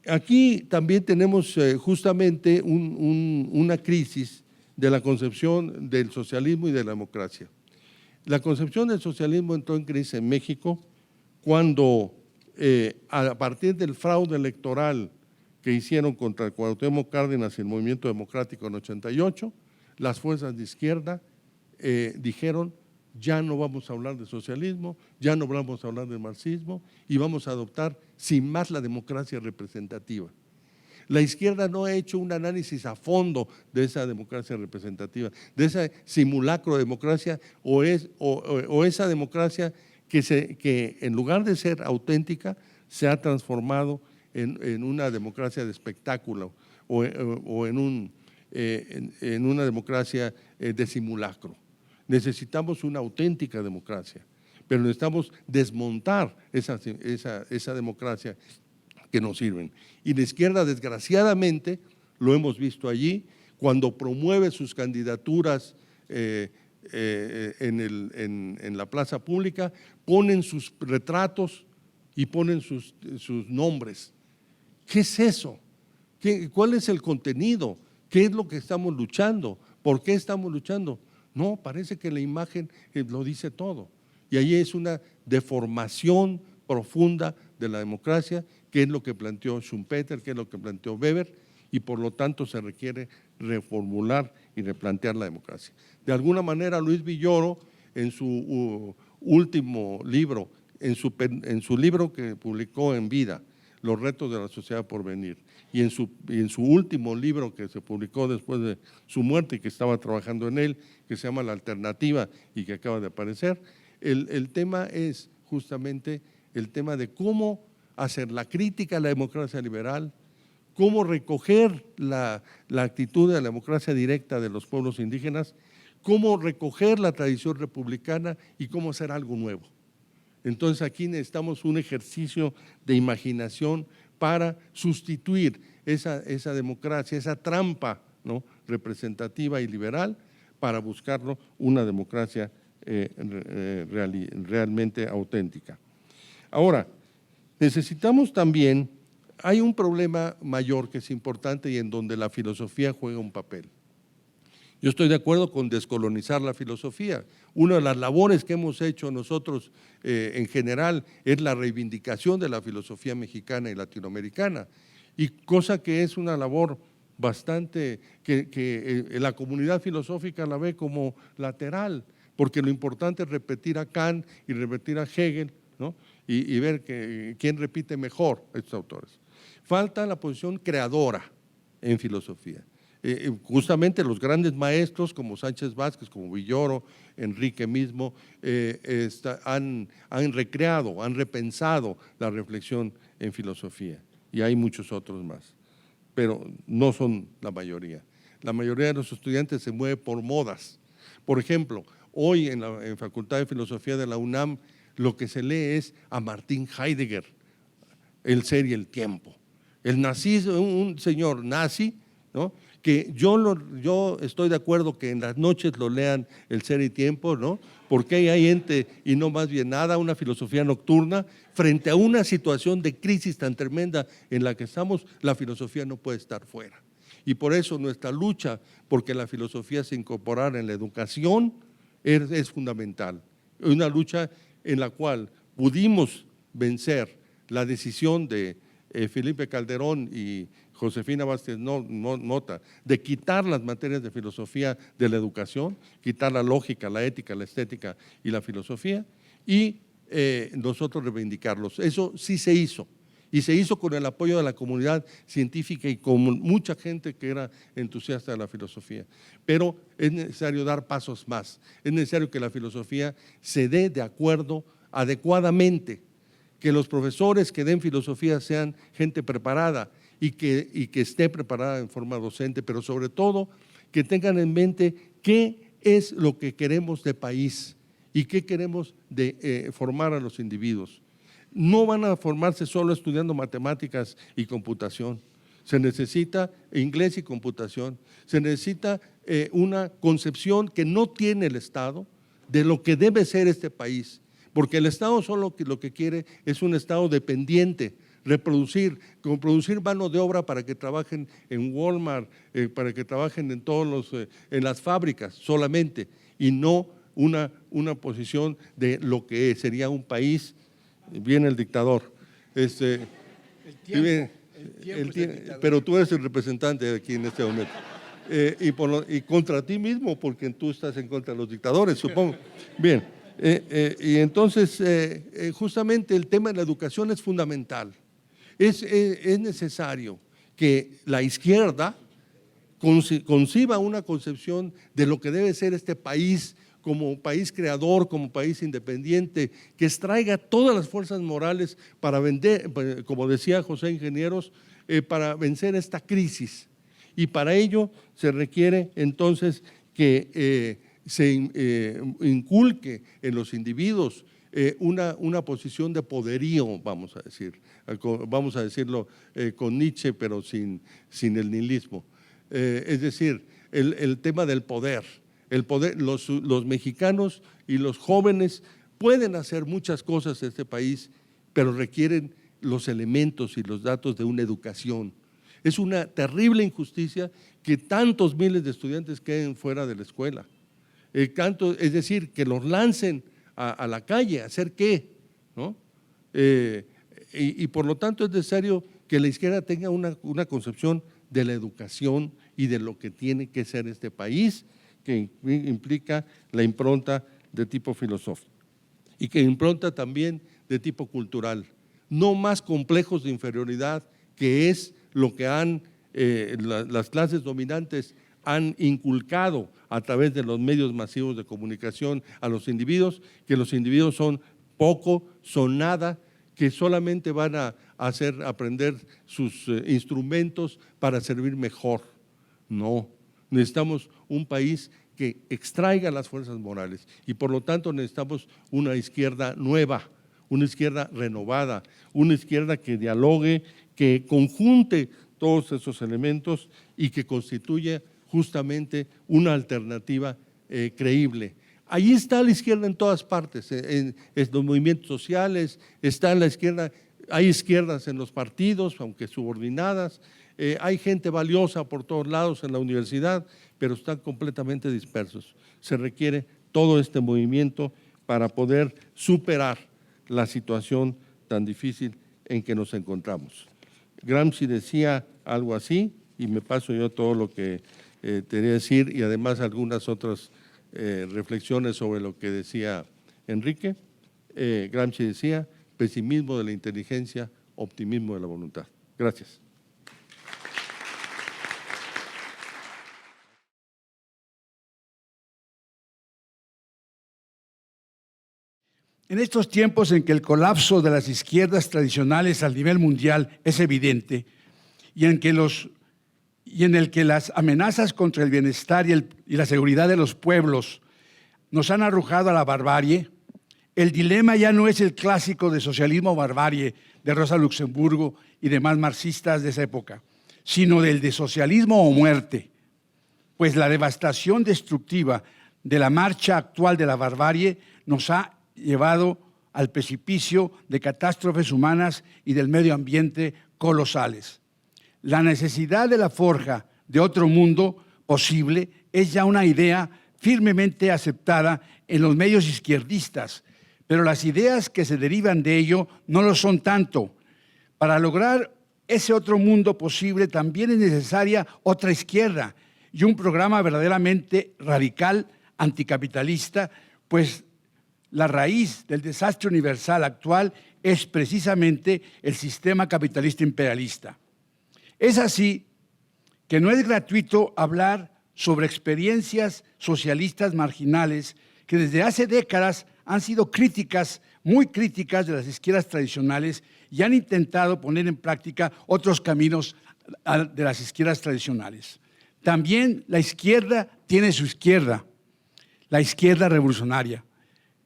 Aquí también tenemos justamente una crisis de la concepción del socialismo y de la democracia. La concepción del socialismo entró en crisis en México cuando, a partir del fraude electoral que hicieron contra Cuauhtémoc Cárdenas y el Movimiento Democrático en 88, las fuerzas de izquierda dijeron: ya no vamos a hablar de socialismo, ya no vamos a hablar de marxismo y vamos a adoptar sin más la democracia representativa. La izquierda no ha hecho un análisis a fondo de esa democracia representativa, de ese simulacro de democracia o esa democracia que en lugar de ser auténtica se ha transformado en una democracia de espectáculo o en una democracia de simulacro. Necesitamos una auténtica democracia, pero necesitamos desmontar esa democracia que nos sirven. Y la izquierda, desgraciadamente, lo hemos visto allí, cuando promueve sus candidaturas en la plaza pública, ponen sus retratos y ponen sus nombres. ¿Qué es eso? ¿Cuál es el contenido? ¿Qué es lo que estamos luchando? ¿Por qué estamos luchando? No, parece que la imagen lo dice todo. Y ahí es una deformación profunda de la democracia, que es lo que planteó Schumpeter, que es lo que planteó Weber, y por lo tanto se requiere reformular y replantear la democracia. De alguna manera, Luis Villoro, en su último libro, en su libro que publicó en vida, Los retos de la sociedad por venir, y en su último libro que se publicó después de su muerte y que estaba trabajando en él, que se llama La Alternativa y que acaba de aparecer, el tema es justamente el tema de cómo hacer la crítica a la democracia liberal, cómo recoger la actitud de la democracia directa de los pueblos indígenas, cómo recoger la tradición republicana y cómo hacer algo nuevo. Entonces aquí necesitamos un ejercicio de imaginación para sustituir esa democracia, esa trampa, ¿no?, representativa y liberal, para buscarlo una democracia realmente auténtica. Ahora, necesitamos también, hay un problema mayor que es importante y en donde la filosofía juega un papel. Yo estoy de acuerdo con descolonizar la filosofía. Una de las labores que hemos hecho nosotros en general es la reivindicación de la filosofía mexicana y latinoamericana, y cosa que es una labor bastante que la comunidad filosófica la ve como lateral, porque lo importante es repetir a Kant y repetir a Hegel, ¿no?, y ver quién repite mejor a estos autores. Falta la posición creadora en filosofía. Justamente los grandes maestros como Sánchez Vázquez, como Villoro, Enrique mismo, han recreado, han repensado la reflexión en filosofía, y hay muchos otros más, pero no son la mayoría. La mayoría de los estudiantes se mueve por modas. Por ejemplo, hoy en la Facultad de Filosofía de la UNAM lo que se lee es a Martin Heidegger, El ser y el tiempo. El nazismo, un señor nazi, ¿no?, que yo estoy de acuerdo que en las noches lo lean El ser y tiempo, ¿no?, porque hay gente y no más bien nada, una filosofía nocturna. Frente a una situación de crisis tan tremenda en la que estamos, la filosofía no puede estar fuera. Y por eso nuestra lucha porque la filosofía se incorporara en la educación es fundamental. Una lucha en la cual pudimos vencer la decisión de Felipe Calderón y Josefina Vázquez Mota de quitar las materias de filosofía de la educación, quitar la lógica, la ética, la estética y la filosofía, y nosotros reivindicarlos. Eso sí se hizo, y se hizo con el apoyo de la comunidad científica y con mucha gente que era entusiasta de la filosofía. Pero es necesario dar pasos más, es necesario que la filosofía se dé de acuerdo adecuadamente, que los profesores que den filosofía sean gente preparada y que esté preparada en forma docente, pero sobre todo que tengan en mente qué es lo que queremos de país y qué queremos de formar a los individuos. No van a formarse solo estudiando matemáticas y computación. Se necesita inglés y computación. Se necesita una concepción que no tiene el Estado de lo que debe ser este país, porque el Estado solo lo que quiere es un Estado dependiente, producir mano de obra para que trabajen en Walmart, para que trabajen en las fábricas solamente, y no una posición de lo que sería un país. Viene el dictador. El tiempo pero tú eres el representante aquí en este momento. Y contra ti mismo, porque tú estás en contra de los dictadores, supongo. Bien, y entonces justamente el tema de la educación es fundamental. Es necesario que la izquierda conciba una concepción de lo que debe ser este país como país creador, como país independiente, que extraiga todas las fuerzas morales para vender, como decía José Ingenieros, para vencer esta crisis. Y para ello se requiere entonces que se inculque en los individuos una posición de poderío, vamos a decirlo con Nietzsche, pero sin el nihilismo. Es decir, el tema del poder. Los mexicanos y los jóvenes pueden hacer muchas cosas en este país, pero requieren los elementos y los datos de una educación. Es una terrible injusticia que tantos miles de estudiantes queden fuera de la escuela. Es decir, que los lancen a la calle, ¿a hacer qué? ¿No? Y por lo tanto es necesario que la izquierda tenga una concepción de la educación y de lo que tiene que ser este país, que implica la impronta de tipo filosófico y que impronta también de tipo cultural. No más complejos de inferioridad, que es lo que las clases dominantes han inculcado a través de los medios masivos de comunicación a los individuos, que los individuos son poco, son nada, que solamente van a hacer aprender sus instrumentos para servir mejor. No, necesitamos un país que extraiga las fuerzas morales y por lo tanto necesitamos una izquierda nueva, una izquierda renovada, una izquierda que dialogue, que conjunte todos esos elementos y que constituya justamente una alternativa creíble. Ahí está la izquierda en todas partes, en los movimientos sociales, está la izquierda, hay izquierdas en los partidos, aunque subordinadas, hay gente valiosa por todos lados en la universidad, pero están completamente dispersos. Se requiere todo este movimiento para poder superar la situación tan difícil en que nos encontramos. Gramsci decía algo así, y me paso yo todo lo que tenía que decir, y además algunas otras reflexiones sobre lo que decía Enrique. Gramsci decía: pesimismo de la inteligencia, optimismo de la voluntad. Gracias. En estos tiempos en que el colapso de las izquierdas tradicionales a nivel mundial es evidente y en el que las amenazas contra el bienestar y la seguridad de los pueblos nos han arrojado a la barbarie, el dilema ya no es el clásico de socialismo o barbarie de Rosa Luxemburgo y demás marxistas de esa época, sino del de socialismo o muerte, pues la devastación destructiva de la marcha actual de la barbarie nos ha llevado al precipicio de catástrofes humanas y del medio ambiente colosales. La necesidad de la forja de otro mundo posible es ya una idea firmemente aceptada en los medios izquierdistas, pero las ideas que se derivan de ello no lo son tanto. Para lograr ese otro mundo posible también es necesaria otra izquierda y un programa verdaderamente radical, anticapitalista, pues la raíz del desastre universal actual es precisamente el sistema capitalista imperialista. Es así que no es gratuito hablar sobre experiencias socialistas marginales que desde hace décadas han sido críticas, muy críticas de las izquierdas tradicionales y han intentado poner en práctica otros caminos de las izquierdas tradicionales. También la izquierda tiene su izquierda, la izquierda revolucionaria.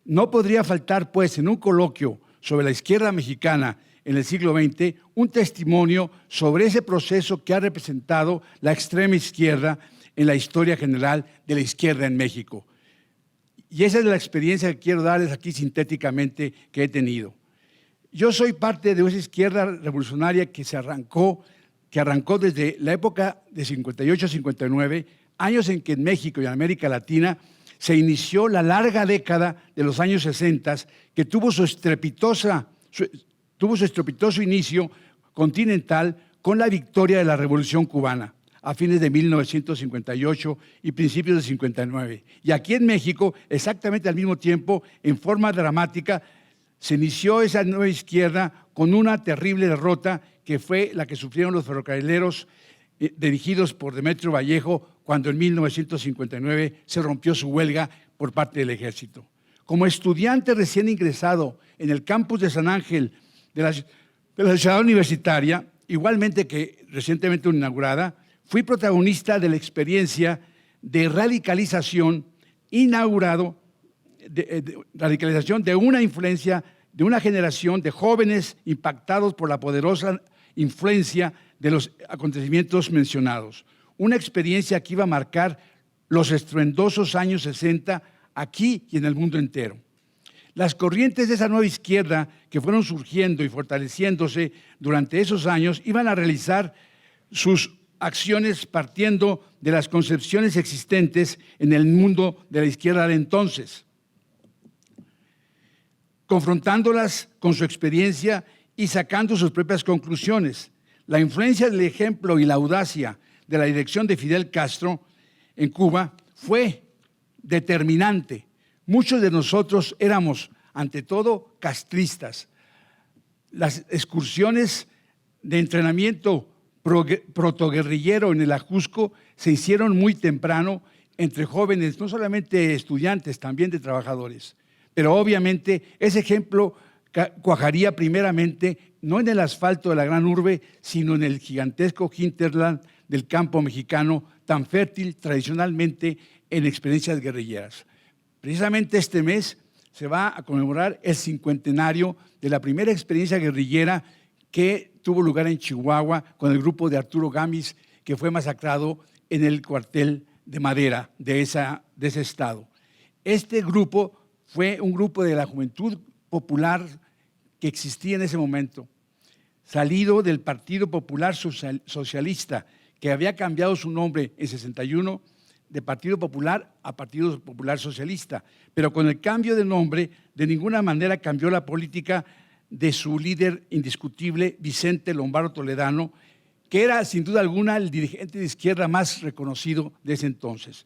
No podría faltar, pues, en un coloquio sobre la izquierda mexicana en el siglo XX, un testimonio sobre ese proceso que ha representado la extrema izquierda en la historia general de la izquierda en México. Y esa es la experiencia que quiero darles aquí sintéticamente que he tenido. Yo soy parte de esa izquierda revolucionaria que arrancó desde la época de 58 a 59, años en que en México y en América Latina se inició la larga década de los años 60 que tuvo su estrepitoso inicio continental con la victoria de la Revolución Cubana a fines de 1958 y principios de 59. Y aquí en México, exactamente al mismo tiempo, en forma dramática, se inició esa nueva izquierda con una terrible derrota que fue la que sufrieron los ferrocarrileros dirigidos por Demetrio Vallejo cuando en 1959 se rompió su huelga por parte del ejército. Como estudiante recién ingresado en el campus de San Ángel de la ciudad universitaria, igualmente que recientemente inaugurada, fui protagonista de la experiencia de radicalización radicalización de una influencia de una generación de jóvenes impactados por la poderosa influencia de los acontecimientos mencionados. Una experiencia que iba a marcar los estruendosos años 60 aquí y en el mundo entero. Las corrientes de esa nueva izquierda que fueron surgiendo y fortaleciéndose durante esos años iban a realizar sus acciones partiendo de las concepciones existentes en el mundo de la izquierda de entonces, confrontándolas con su experiencia y sacando sus propias conclusiones. La influencia del ejemplo y la audacia de la dirección de Fidel Castro en Cuba fue determinante. Muchos de nosotros éramos, ante todo, castristas. Las excursiones de entrenamiento protoguerrillero en el Ajusco se hicieron muy temprano entre jóvenes, no solamente estudiantes, también de trabajadores. Pero obviamente ese ejemplo cuajaría primeramente no en el asfalto de la gran urbe, sino en el gigantesco hinterland del campo mexicano, tan fértil tradicionalmente en experiencias guerrilleras. Precisamente este mes se va a conmemorar el 50º de la primera experiencia guerrillera que tuvo lugar en Chihuahua con el grupo de Arturo Gámez, que fue masacrado en el cuartel de Madera de ese estado. Este grupo fue un grupo de la juventud popular que existía en ese momento, salido del Partido Popular Socialista, que había cambiado su nombre en 61 de Partido Popular a Partido Popular Socialista, pero con el cambio de nombre de ninguna manera cambió la política de su líder indiscutible, Vicente Lombardo Toledano, que era sin duda alguna el dirigente de izquierda más reconocido de ese entonces.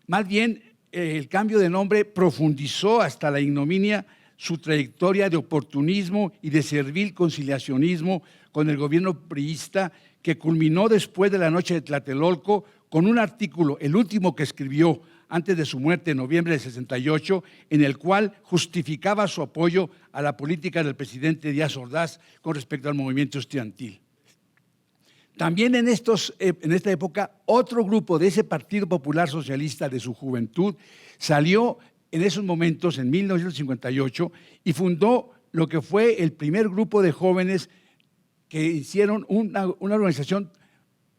Más bien, el cambio de nombre profundizó hasta la ignominia su trayectoria de oportunismo y de servil conciliacionismo con el gobierno priista, que culminó después de la noche de Tlatelolco con un artículo, el último que escribió antes de su muerte en noviembre de 68, en el cual justificaba su apoyo a la política del presidente Díaz Ordaz con respecto al movimiento estudiantil. También en esta época, otro grupo de ese Partido Popular Socialista de su juventud salió en esos momentos, en 1958, y fundó lo que fue el primer grupo de jóvenes que hicieron una organización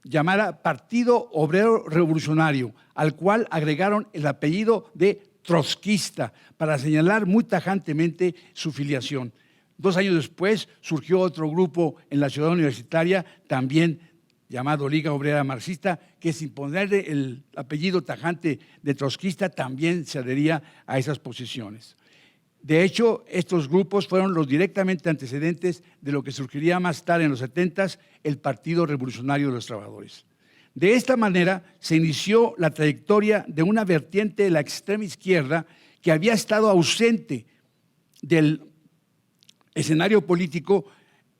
llamada Partido Obrero Revolucionario, al cual agregaron el apellido de trotskista para señalar muy tajantemente su filiación. 2 años después surgió otro grupo en la ciudad universitaria, también llamado Liga Obrera Marxista, que sin ponerle el apellido tajante de trotskista también se adhería a esas posiciones. De hecho, estos grupos fueron los directamente antecedentes de lo que surgiría más tarde en los 70s, el Partido Revolucionario de los Trabajadores. De esta manera se inició la trayectoria de una vertiente de la extrema izquierda que había estado ausente del escenario político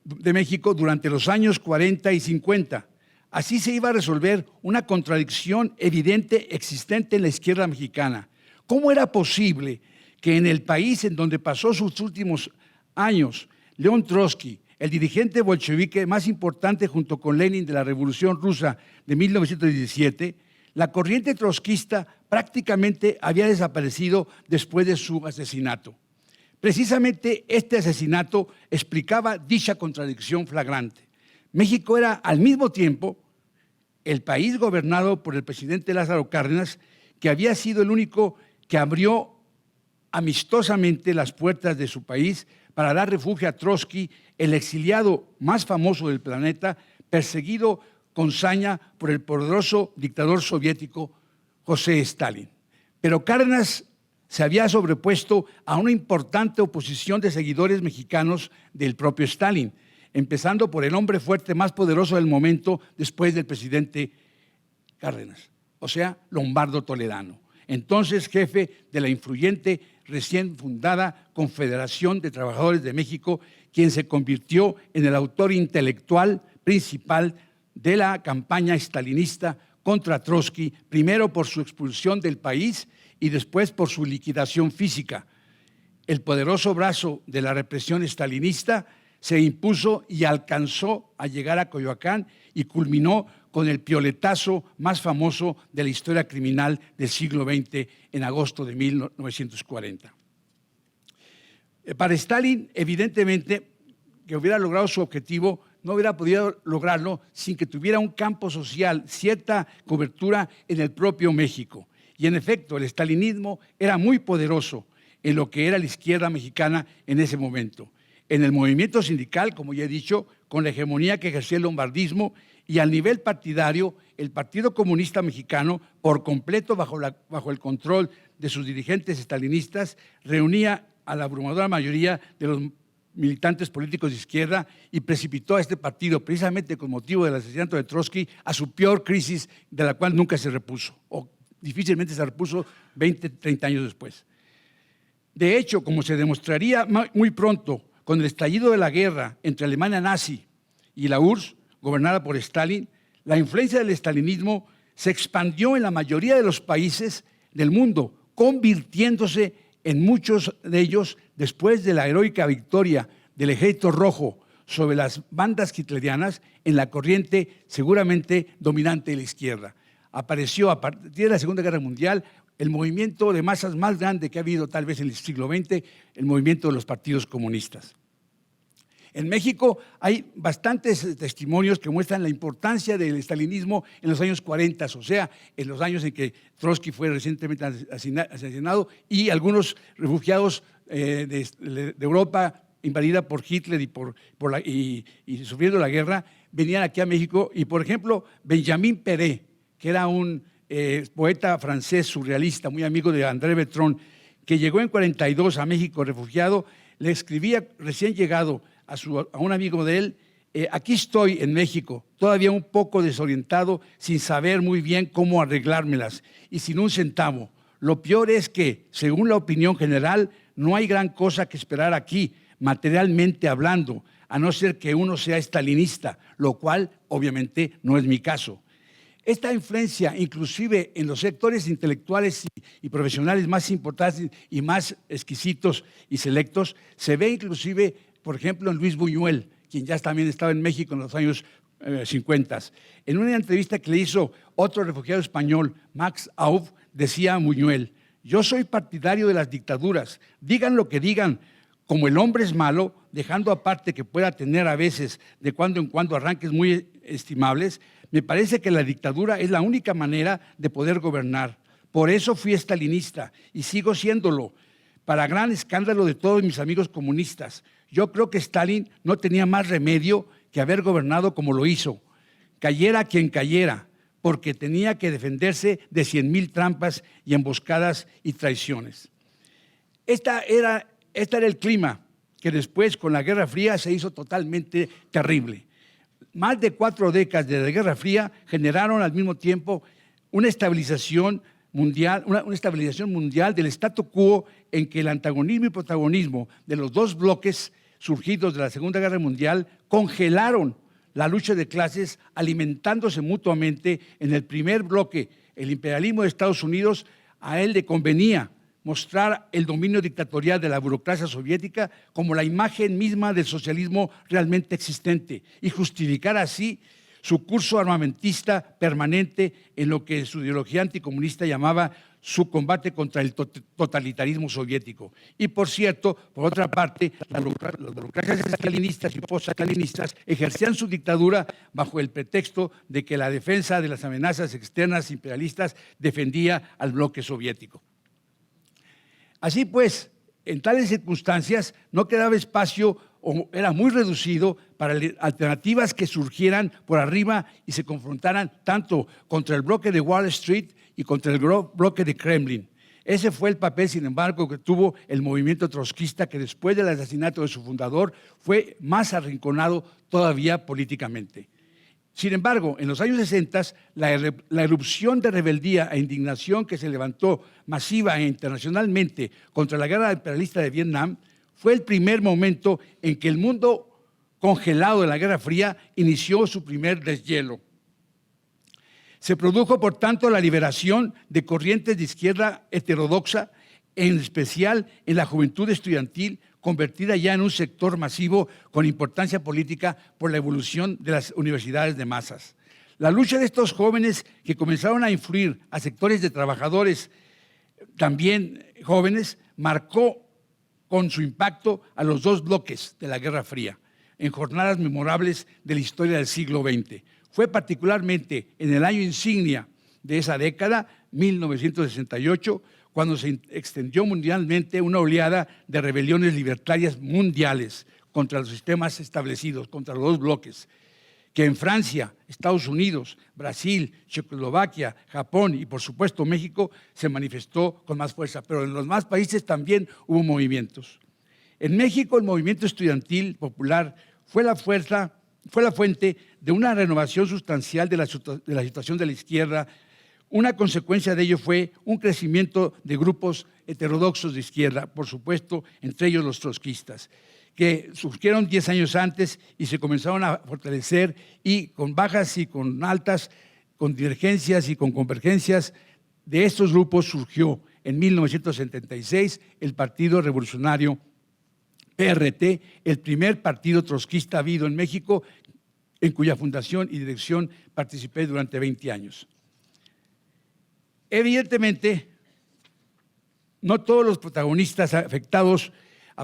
de México durante los años 40 y 50. Así se iba a resolver una contradicción evidente existente en la izquierda mexicana. ¿Cómo era posible que en el país en donde pasó sus últimos años, León Trotsky, el dirigente bolchevique más importante junto con Lenin de la Revolución Rusa de 1917, la corriente trotskista prácticamente había desaparecido después de su asesinato? Precisamente este asesinato explicaba dicha contradicción flagrante. México era al mismo tiempo el país gobernado por el presidente Lázaro Cárdenas, que había sido el único que abrió amistosamente las puertas de su país para dar refugio a Trotsky, el exiliado más famoso del planeta, perseguido con saña por el poderoso dictador soviético José Stalin. Pero Cárdenas se había sobrepuesto a una importante oposición de seguidores mexicanos del propio Stalin, empezando por el hombre fuerte más poderoso del momento después del presidente Cárdenas, o sea, Lombardo Toledano, entonces jefe de la influyente recién fundada Confederación de Trabajadores de México, quien se convirtió en el autor intelectual principal de la campaña estalinista contra Trotsky, primero por su expulsión del país y después por su liquidación física. El poderoso brazo de la represión estalinista se impuso y alcanzó a llegar a Coyoacán y culminó con el pioletazo más famoso de la historia criminal del siglo XX en agosto de 1940. Para Stalin, evidentemente, que hubiera logrado su objetivo, no hubiera podido lograrlo sin que tuviera un campo social, cierta cobertura en el propio México. Y en efecto, el estalinismo era muy poderoso en lo que era la izquierda mexicana en ese momento. En el movimiento sindical, como ya he dicho, con la hegemonía que ejercía el lombardismo, y al nivel partidario, el Partido Comunista Mexicano, por completo bajo el control de sus dirigentes estalinistas, reunía a la abrumadora mayoría de los militantes políticos de izquierda y precipitó a este partido, precisamente con motivo del asesinato de Trotsky, a su peor crisis, de la cual nunca se repuso, o difícilmente se repuso 20, 30 años después. De hecho, como se demostraría muy pronto, con el estallido de la guerra entre Alemania nazi y la URSS, gobernada por Stalin, la influencia del estalinismo se expandió en la mayoría de los países del mundo, convirtiéndose en muchos de ellos, después de la heroica victoria del Ejército Rojo sobre las bandas hitlerianas, en la corriente seguramente dominante de la izquierda. Apareció a partir de la Segunda Guerra Mundial el movimiento de masas más grande que ha habido tal vez en el siglo XX, el movimiento de los partidos comunistas. En México hay bastantes testimonios que muestran la importancia del estalinismo en los años 40, o sea, en los años en que Trotsky fue recientemente asesinado y algunos refugiados de Europa invadida por Hitler y sufriendo la guerra, venían aquí a México. Y, por ejemplo, Benjamin Péret, que era un poeta francés surrealista, muy amigo de André Breton, que llegó en 42 a México refugiado, le escribía recién llegado a un amigo de él: aquí estoy en México, todavía un poco desorientado, sin saber muy bien cómo arreglármelas y sin un centavo. Lo peor es que, según la opinión general, no hay gran cosa que esperar aquí, materialmente hablando, a no ser que uno sea estalinista, lo cual obviamente no es mi caso. Esta influencia, inclusive en los sectores intelectuales y profesionales más importantes y más exquisitos y selectos, se ve inclusive, por ejemplo, en Luis Buñuel, quien ya también estaba en México en los años 50. En una entrevista que le hizo otro refugiado español, Max Aub, decía a Buñuel: yo soy partidario de las dictaduras, digan lo que digan, como el hombre es malo, dejando aparte que pueda tener a veces de cuando en cuando arranques muy estimables, me parece que la dictadura es la única manera de poder gobernar. Por eso fui estalinista y sigo siéndolo, para gran escándalo de todos mis amigos comunistas. Yo creo que Stalin no tenía más remedio que haber gobernado como lo hizo, cayera quien cayera, porque tenía que defenderse de 100,000 trampas y emboscadas y traiciones. Este era el clima que después, con la Guerra Fría, se hizo totalmente terrible. Más de 4 décadas de la Guerra Fría generaron al mismo tiempo una estabilización mundial, una estabilización mundial del statu quo, en que el antagonismo y protagonismo de los dos bloques surgidos de la Segunda Guerra Mundial congelaron la lucha de clases, alimentándose mutuamente. En el primer bloque, el imperialismo de Estados Unidos, a él le convenía mostrar el dominio dictatorial de la burocracia soviética como la imagen misma del socialismo realmente existente y justificar así su curso armamentista permanente en lo que su ideología anticomunista llamaba su combate contra el totalitarismo soviético. Y, por cierto, por otra parte, las burocracias estalinistas y post-estalinistas ejercían su dictadura bajo el pretexto de que la defensa de las amenazas externas imperialistas defendía al bloque soviético. Así pues, en tales circunstancias no quedaba espacio o era muy reducido para alternativas que surgieran por arriba y se confrontaran tanto contra el bloque de Wall Street y contra el bloque de Kremlin. Ese fue el papel, sin embargo, que tuvo el movimiento trotskista, que después del asesinato de su fundador fue más arrinconado todavía políticamente. Sin embargo, en los años 60, la erupción de rebeldía e indignación que se levantó masiva e internacionalmente contra la guerra imperialista de Vietnam fue el primer momento en que el mundo congelado de la Guerra Fría inició su primer deshielo. Se produjo, por tanto, la liberación de corrientes de izquierda heterodoxa, en especial en la juventud estudiantil, convertida ya en un sector masivo con importancia política por la evolución de las universidades de masas. La lucha de estos jóvenes, que comenzaron a influir a sectores de trabajadores también jóvenes, marcó con su impacto a los dos bloques de la Guerra Fría en jornadas memorables de la historia del siglo XX. Fue particularmente en el año insignia de esa década, 1968, cuando se extendió mundialmente una oleada de rebeliones libertarias mundiales contra los sistemas establecidos, contra los dos bloques, que en Francia, Estados Unidos, Brasil, Checoslovaquia, Japón y, por supuesto, México se manifestó con más fuerza, pero en los demás países también hubo movimientos. En México, el movimiento estudiantil popular fue la fuente de una renovación sustancial de la situación de la izquierda. Una consecuencia de ello fue un crecimiento de grupos heterodoxos de izquierda, por supuesto, entre ellos los trotskistas, que surgieron 10 años antes y se comenzaron a fortalecer, y con bajas y con altas, con divergencias y con convergencias de estos grupos surgió en 1976 el Partido Revolucionario PRT, el primer partido trotskista habido en México, en cuya fundación y dirección participé durante 20 años. Evidentemente, no todos los protagonistas afectados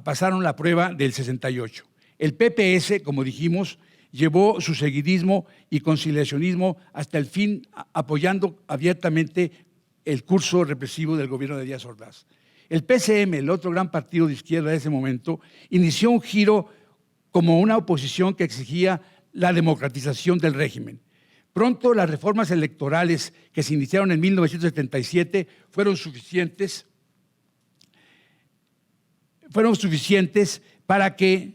pasaron la prueba del 68. El PPS, como dijimos, llevó su seguidismo y conciliacionismo hasta el fin, apoyando abiertamente el curso represivo del gobierno de Díaz Ordaz. El PCM, el otro gran partido de izquierda de ese momento, inició un giro como una oposición que exigía la democratización del régimen. Pronto las reformas electorales que se iniciaron en 1977 fueron suficientes para que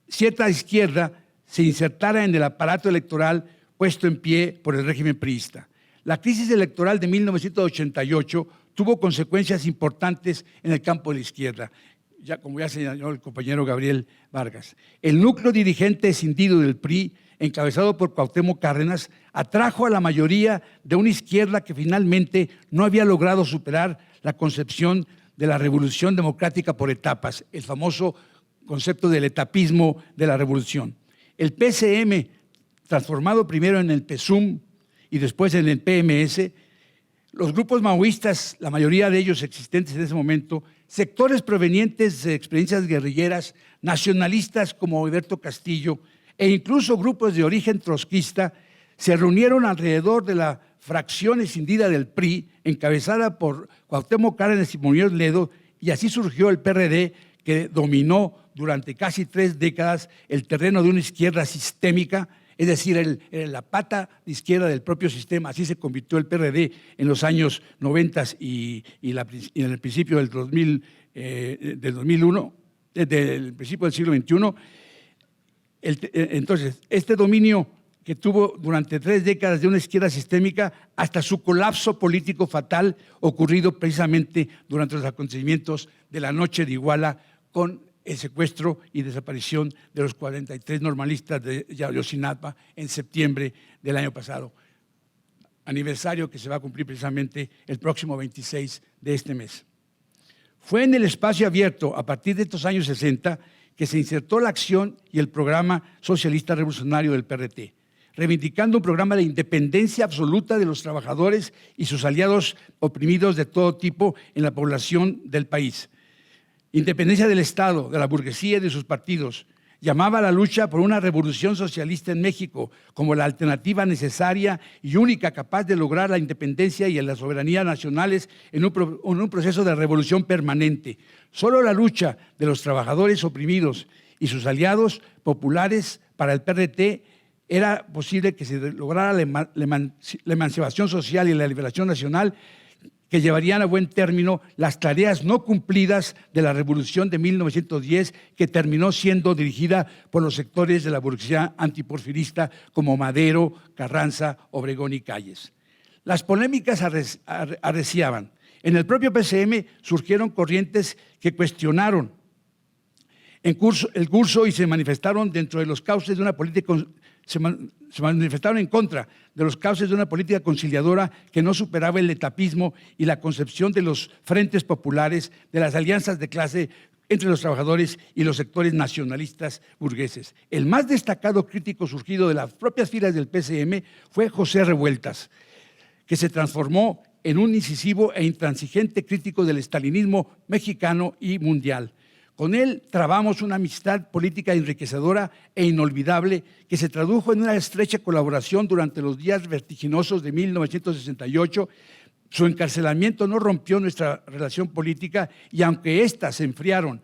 cierta izquierda se insertara en el aparato electoral puesto en pie por el régimen priista. La crisis electoral de 1988 tuvo consecuencias importantes en el campo de la izquierda, como ya señaló el compañero Gabriel Vargas. El núcleo dirigente escindido del PRI, encabezado por Cuauhtémoc Cárdenas, atrajo a la mayoría de una izquierda que finalmente no había logrado superar la concepción de la revolución democrática por etapas, el famoso concepto del etapismo de la revolución. El PCM, transformado primero en el PSUM y después en el PMS, los grupos maoístas, la mayoría de ellos existentes en ese momento, sectores provenientes de experiencias guerrilleras, nacionalistas como Alberto Castillo e incluso grupos de origen trotskista, se reunieron alrededor de la fracción escindida del PRI, encabezada por Cuauhtémoc Cárdenas y Muñoz Ledo, y así surgió el PRD, que dominó durante casi 3 décadas el terreno de una izquierda sistémica, es decir, la pata izquierda del propio sistema. Así se convirtió el PRD en los años 90 y en el principio del 2001, desde el principio del siglo XXI. Entonces, este dominio que tuvo durante 3 décadas de una izquierda sistémica hasta su colapso político fatal, ocurrido precisamente durante los acontecimientos de la noche de Iguala, con el secuestro y desaparición de los 43 normalistas de Ayotzinapa en septiembre del año pasado, aniversario que se va a cumplir precisamente el próximo 26 de este mes. Fue en el espacio abierto, a partir de estos años 60, que se insertó la acción y el programa socialista revolucionario del PRT, reivindicando un programa de independencia absoluta de los trabajadores y sus aliados oprimidos de todo tipo en la población del país. Independencia del Estado, de la burguesía y de sus partidos. Llamaba a la lucha por una revolución socialista en México como la alternativa necesaria y única capaz de lograr la independencia y la soberanía nacionales en un proceso de revolución permanente. Solo la lucha de los trabajadores oprimidos y sus aliados populares para el PRT era posible que se lograra la emancipación social y la liberación nacional, que llevarían a buen término las tareas no cumplidas de la Revolución de 1910, que terminó siendo dirigida por los sectores de la burguesía antiporfirista como Madero, Carranza, Obregón y Calles. Las polémicas arreciaban. En el propio PCM surgieron corrientes que cuestionaron el curso y se manifestaron dentro de los cauces de una política se manifestaron en contra de los cauces de una política conciliadora que no superaba el etapismo y la concepción de los frentes populares, de las alianzas de clase entre los trabajadores y los sectores nacionalistas burgueses. El más destacado crítico surgido de las propias filas del PCM fue José Revueltas, que se transformó en un incisivo e intransigente crítico del estalinismo mexicano y mundial. Con él trabamos una amistad política enriquecedora e inolvidable que se tradujo en una estrecha colaboración durante los días vertiginosos de 1968. Su encarcelamiento no rompió nuestra relación política y aunque ésta se enfrió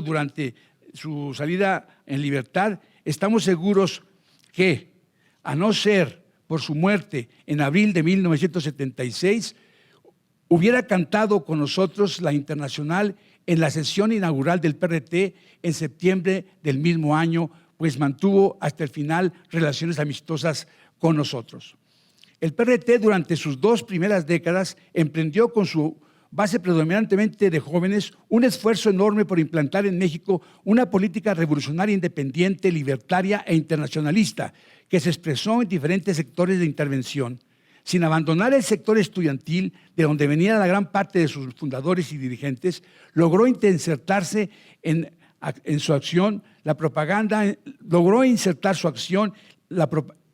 durante su salida en libertad, estamos seguros que, a no ser por su muerte en abril de 1976, hubiera cantado con nosotros la Internacional en la sesión inaugural del PRT en septiembre del mismo año, pues mantuvo hasta el final relaciones amistosas con nosotros. El PRT durante sus 2 primeras décadas emprendió con su base predominantemente de jóvenes un esfuerzo enorme por implantar en México una política revolucionaria independiente, libertaria e internacionalista que se expresó en diferentes sectores de intervención. Sin abandonar el sector estudiantil, de donde venía la gran parte de sus fundadores y dirigentes, logró insertarse en su acción la propaganda, y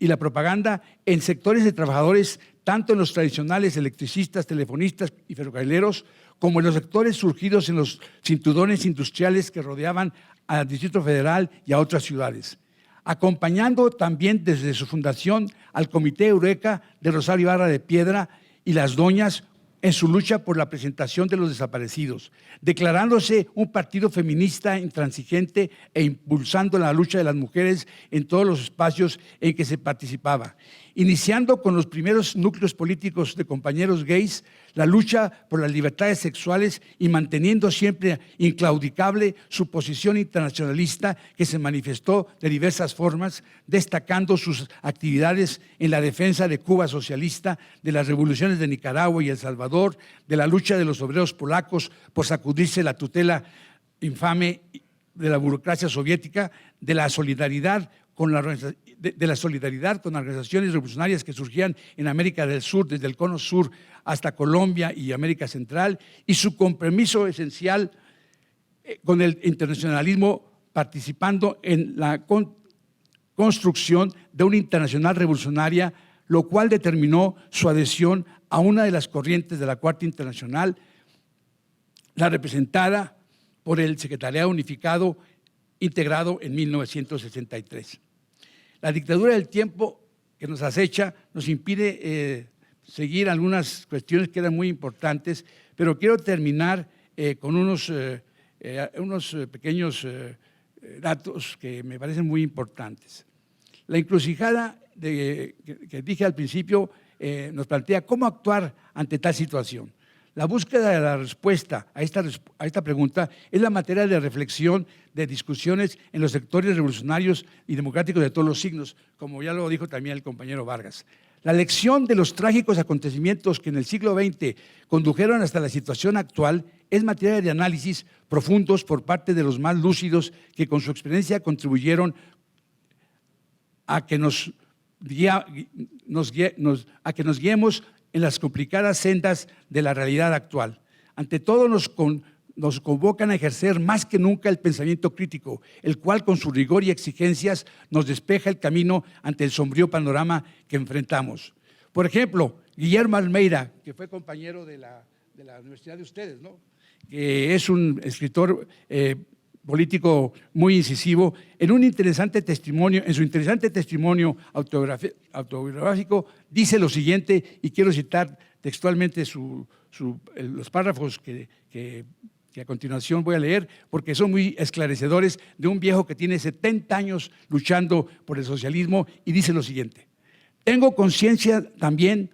la propaganda en sectores de trabajadores, tanto en los tradicionales electricistas, telefonistas y ferrocarrileros, como en los sectores surgidos en los cinturones industriales que rodeaban al Distrito Federal y a otras ciudades, acompañando también desde su fundación al Comité Eureka de Rosario Ibarra de Piedra y Las Doñas en su lucha por la presentación de los desaparecidos, declarándose un partido feminista intransigente e impulsando la lucha de las mujeres en todos los espacios en que se participaba, iniciando con los primeros núcleos políticos de compañeros gays la lucha por las libertades sexuales y manteniendo siempre inclaudicable su posición internacionalista que se manifestó de diversas formas, destacando sus actividades en la defensa de Cuba socialista, de las revoluciones de Nicaragua y El Salvador, de la lucha de los obreros polacos por sacudirse la tutela infame de la burocracia soviética, de la solidaridad con organizaciones revolucionarias que surgían en América del Sur, desde el Cono Sur hasta Colombia y América Central, y su compromiso esencial con el internacionalismo, participando en la construcción de una internacional revolucionaria, lo cual determinó su adhesión a una de las corrientes de la Cuarta Internacional, la representada por el Secretariado Unificado integrado en 1963. La dictadura del tiempo que nos acecha nos impide seguir algunas cuestiones que eran muy importantes, pero quiero terminar con unos pequeños datos que me parecen muy importantes. La encrucijada que dije al principio nos plantea cómo actuar ante tal situación. La búsqueda de la respuesta a esta pregunta es la materia de reflexión, de discusiones en los sectores revolucionarios y democráticos de todos los signos, como ya lo dijo también el compañero Vargas. La lección de los trágicos acontecimientos que en el siglo XX condujeron hasta la situación actual es materia de análisis profundos por parte de los más lúcidos que con su experiencia contribuyeron a que nos guiemos en las complicadas sendas de la realidad actual. Ante todo, nos convocan a ejercer más que nunca el pensamiento crítico, el cual con su rigor y exigencias nos despeja el camino ante el sombrío panorama que enfrentamos. Por ejemplo, Guillermo Almeida, que fue compañero de la universidad de ustedes, ¿no?, que es un escritor político muy incisivo, en su interesante testimonio autobiográfico, dice lo siguiente, y quiero citar textualmente los párrafos que a continuación voy a leer, porque son muy esclarecedores, de un viejo que tiene 70 años luchando por el socialismo, y dice lo siguiente: tengo conciencia también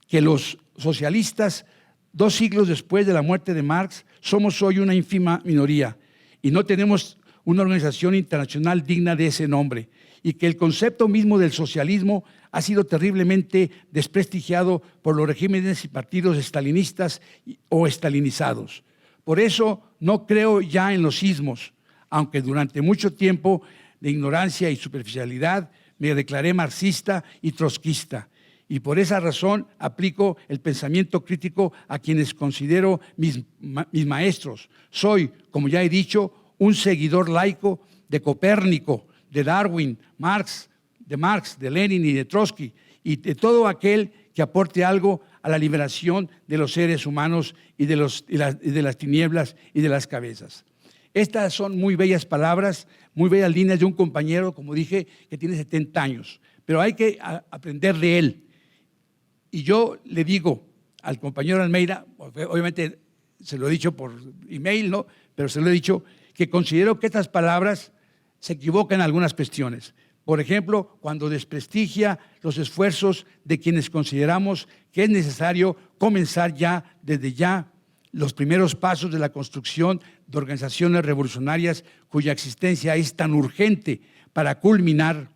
que los socialistas, 2 siglos después de la muerte de Marx, somos hoy una ínfima minoría y no tenemos una organización internacional digna de ese nombre, y que el concepto mismo del socialismo ha sido terriblemente desprestigiado por los regímenes y partidos estalinistas o estalinizados. Por eso no creo ya en los sismos, aunque durante mucho tiempo de ignorancia y superficialidad me declaré marxista y trotskista, y por esa razón aplico el pensamiento crítico a quienes considero mis maestros. Soy, como ya he dicho, un seguidor laico de Copérnico, de Darwin, de Lenin y de Trotsky, y de todo aquel que aporte algo a la liberación de los seres humanos y de las tinieblas y de las cabezas. Estas son muy bellas palabras, muy bellas líneas de un compañero, como dije, que tiene 70 años, pero hay que aprender de él. Y yo le digo al compañero Almeida, obviamente se lo he dicho por email, ¿no? Pero se lo he dicho, que considero que estas palabras se equivocan en algunas cuestiones. Por ejemplo, cuando desprestigia los esfuerzos de quienes consideramos que es necesario comenzar desde ya, los primeros pasos de la construcción de organizaciones revolucionarias cuya existencia es tan urgente para culminar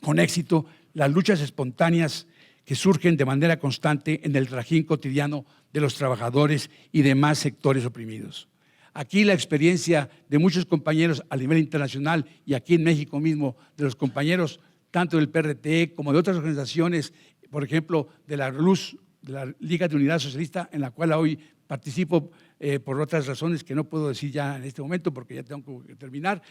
con éxito las luchas espontáneas que surgen de manera constante en el trajín cotidiano de los trabajadores y demás sectores oprimidos. Aquí la experiencia de muchos compañeros a nivel internacional y aquí en México mismo, de los compañeros tanto del PRT como de otras organizaciones, por ejemplo, de la LUS, de la Liga de Unidad Socialista, en la cual hoy participo por otras razones que no puedo decir ya en este momento porque ya tengo que terminar,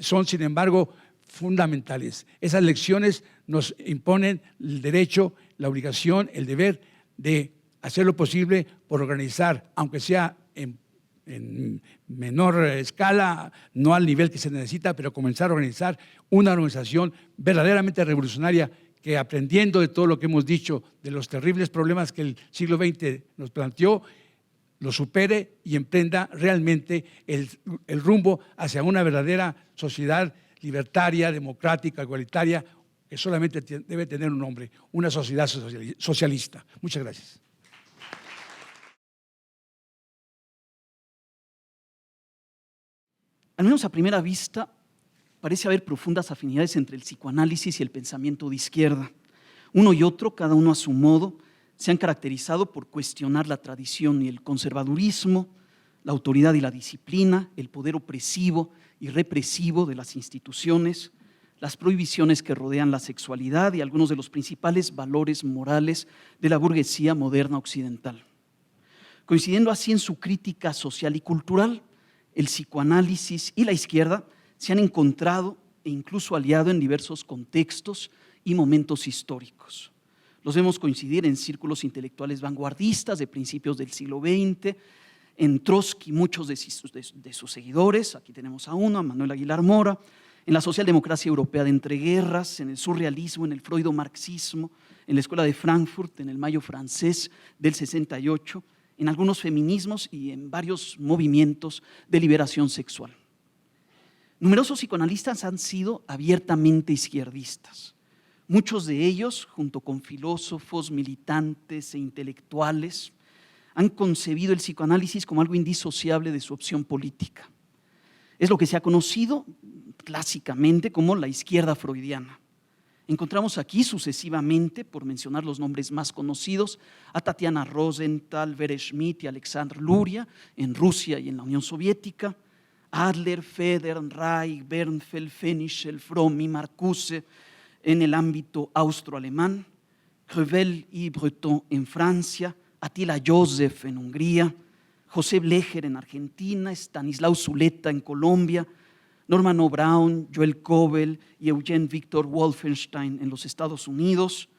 son sin embargo fundamentales. Esas lecciones nos imponen el derecho, la obligación, el deber de hacer lo posible por organizar, aunque sea en menor escala, no al nivel que se necesita, pero comenzar a organizar una organización verdaderamente revolucionaria que, aprendiendo de todo lo que hemos dicho, de los terribles problemas que el siglo XX nos planteó, lo supere y emprenda realmente el rumbo hacia una verdadera sociedad libertaria, democrática, igualitaria, que solamente debe tener un nombre, una sociedad socialista. Muchas gracias. Al menos a primera vista, parece haber profundas afinidades entre el psicoanálisis y el pensamiento de izquierda. Uno y otro, cada uno a su modo, se han caracterizado por cuestionar la tradición y el conservadurismo, la autoridad y la disciplina, el poder opresivo y represivo de las instituciones, las prohibiciones que rodean la sexualidad y algunos de los principales valores morales de la burguesía moderna occidental. Coincidiendo así en su crítica social y cultural, el psicoanálisis y la izquierda se han encontrado e incluso aliado en diversos contextos y momentos históricos. Los vemos coincidir en círculos intelectuales vanguardistas de principios del siglo XX, en Trotsky, muchos de sus seguidores, aquí tenemos a uno, a Manuel Aguilar Mora, en la socialdemocracia europea de entreguerras, en el surrealismo, en el freudo-marxismo, en la Escuela de Frankfurt, en el Mayo francés del 68, en algunos feminismos y en varios movimientos de liberación sexual. Numerosos psicoanalistas han sido abiertamente izquierdistas. Muchos de ellos, junto con filósofos, militantes e intelectuales, han concebido el psicoanálisis como algo indisociable de su opción política. Es lo que se ha conocido clásicamente como la izquierda freudiana. Encontramos aquí sucesivamente, por mencionar los nombres más conocidos, a Tatiana Rosenthal, Vera Schmidt y Alexandr Luria en Rusia y en la Unión Soviética, Adler, Federn, Reich, Bernfeld, Fenichel, Fromm y Marcuse en el ámbito austroalemán, Crevel y Breton en Francia, Attila Joseph en Hungría, José Blecher en Argentina, Stanislaw Zuleta en Colombia, Norman O. Brown, Joel Kobel y Eugene Victor Wolfenstein en los Estados Unidos,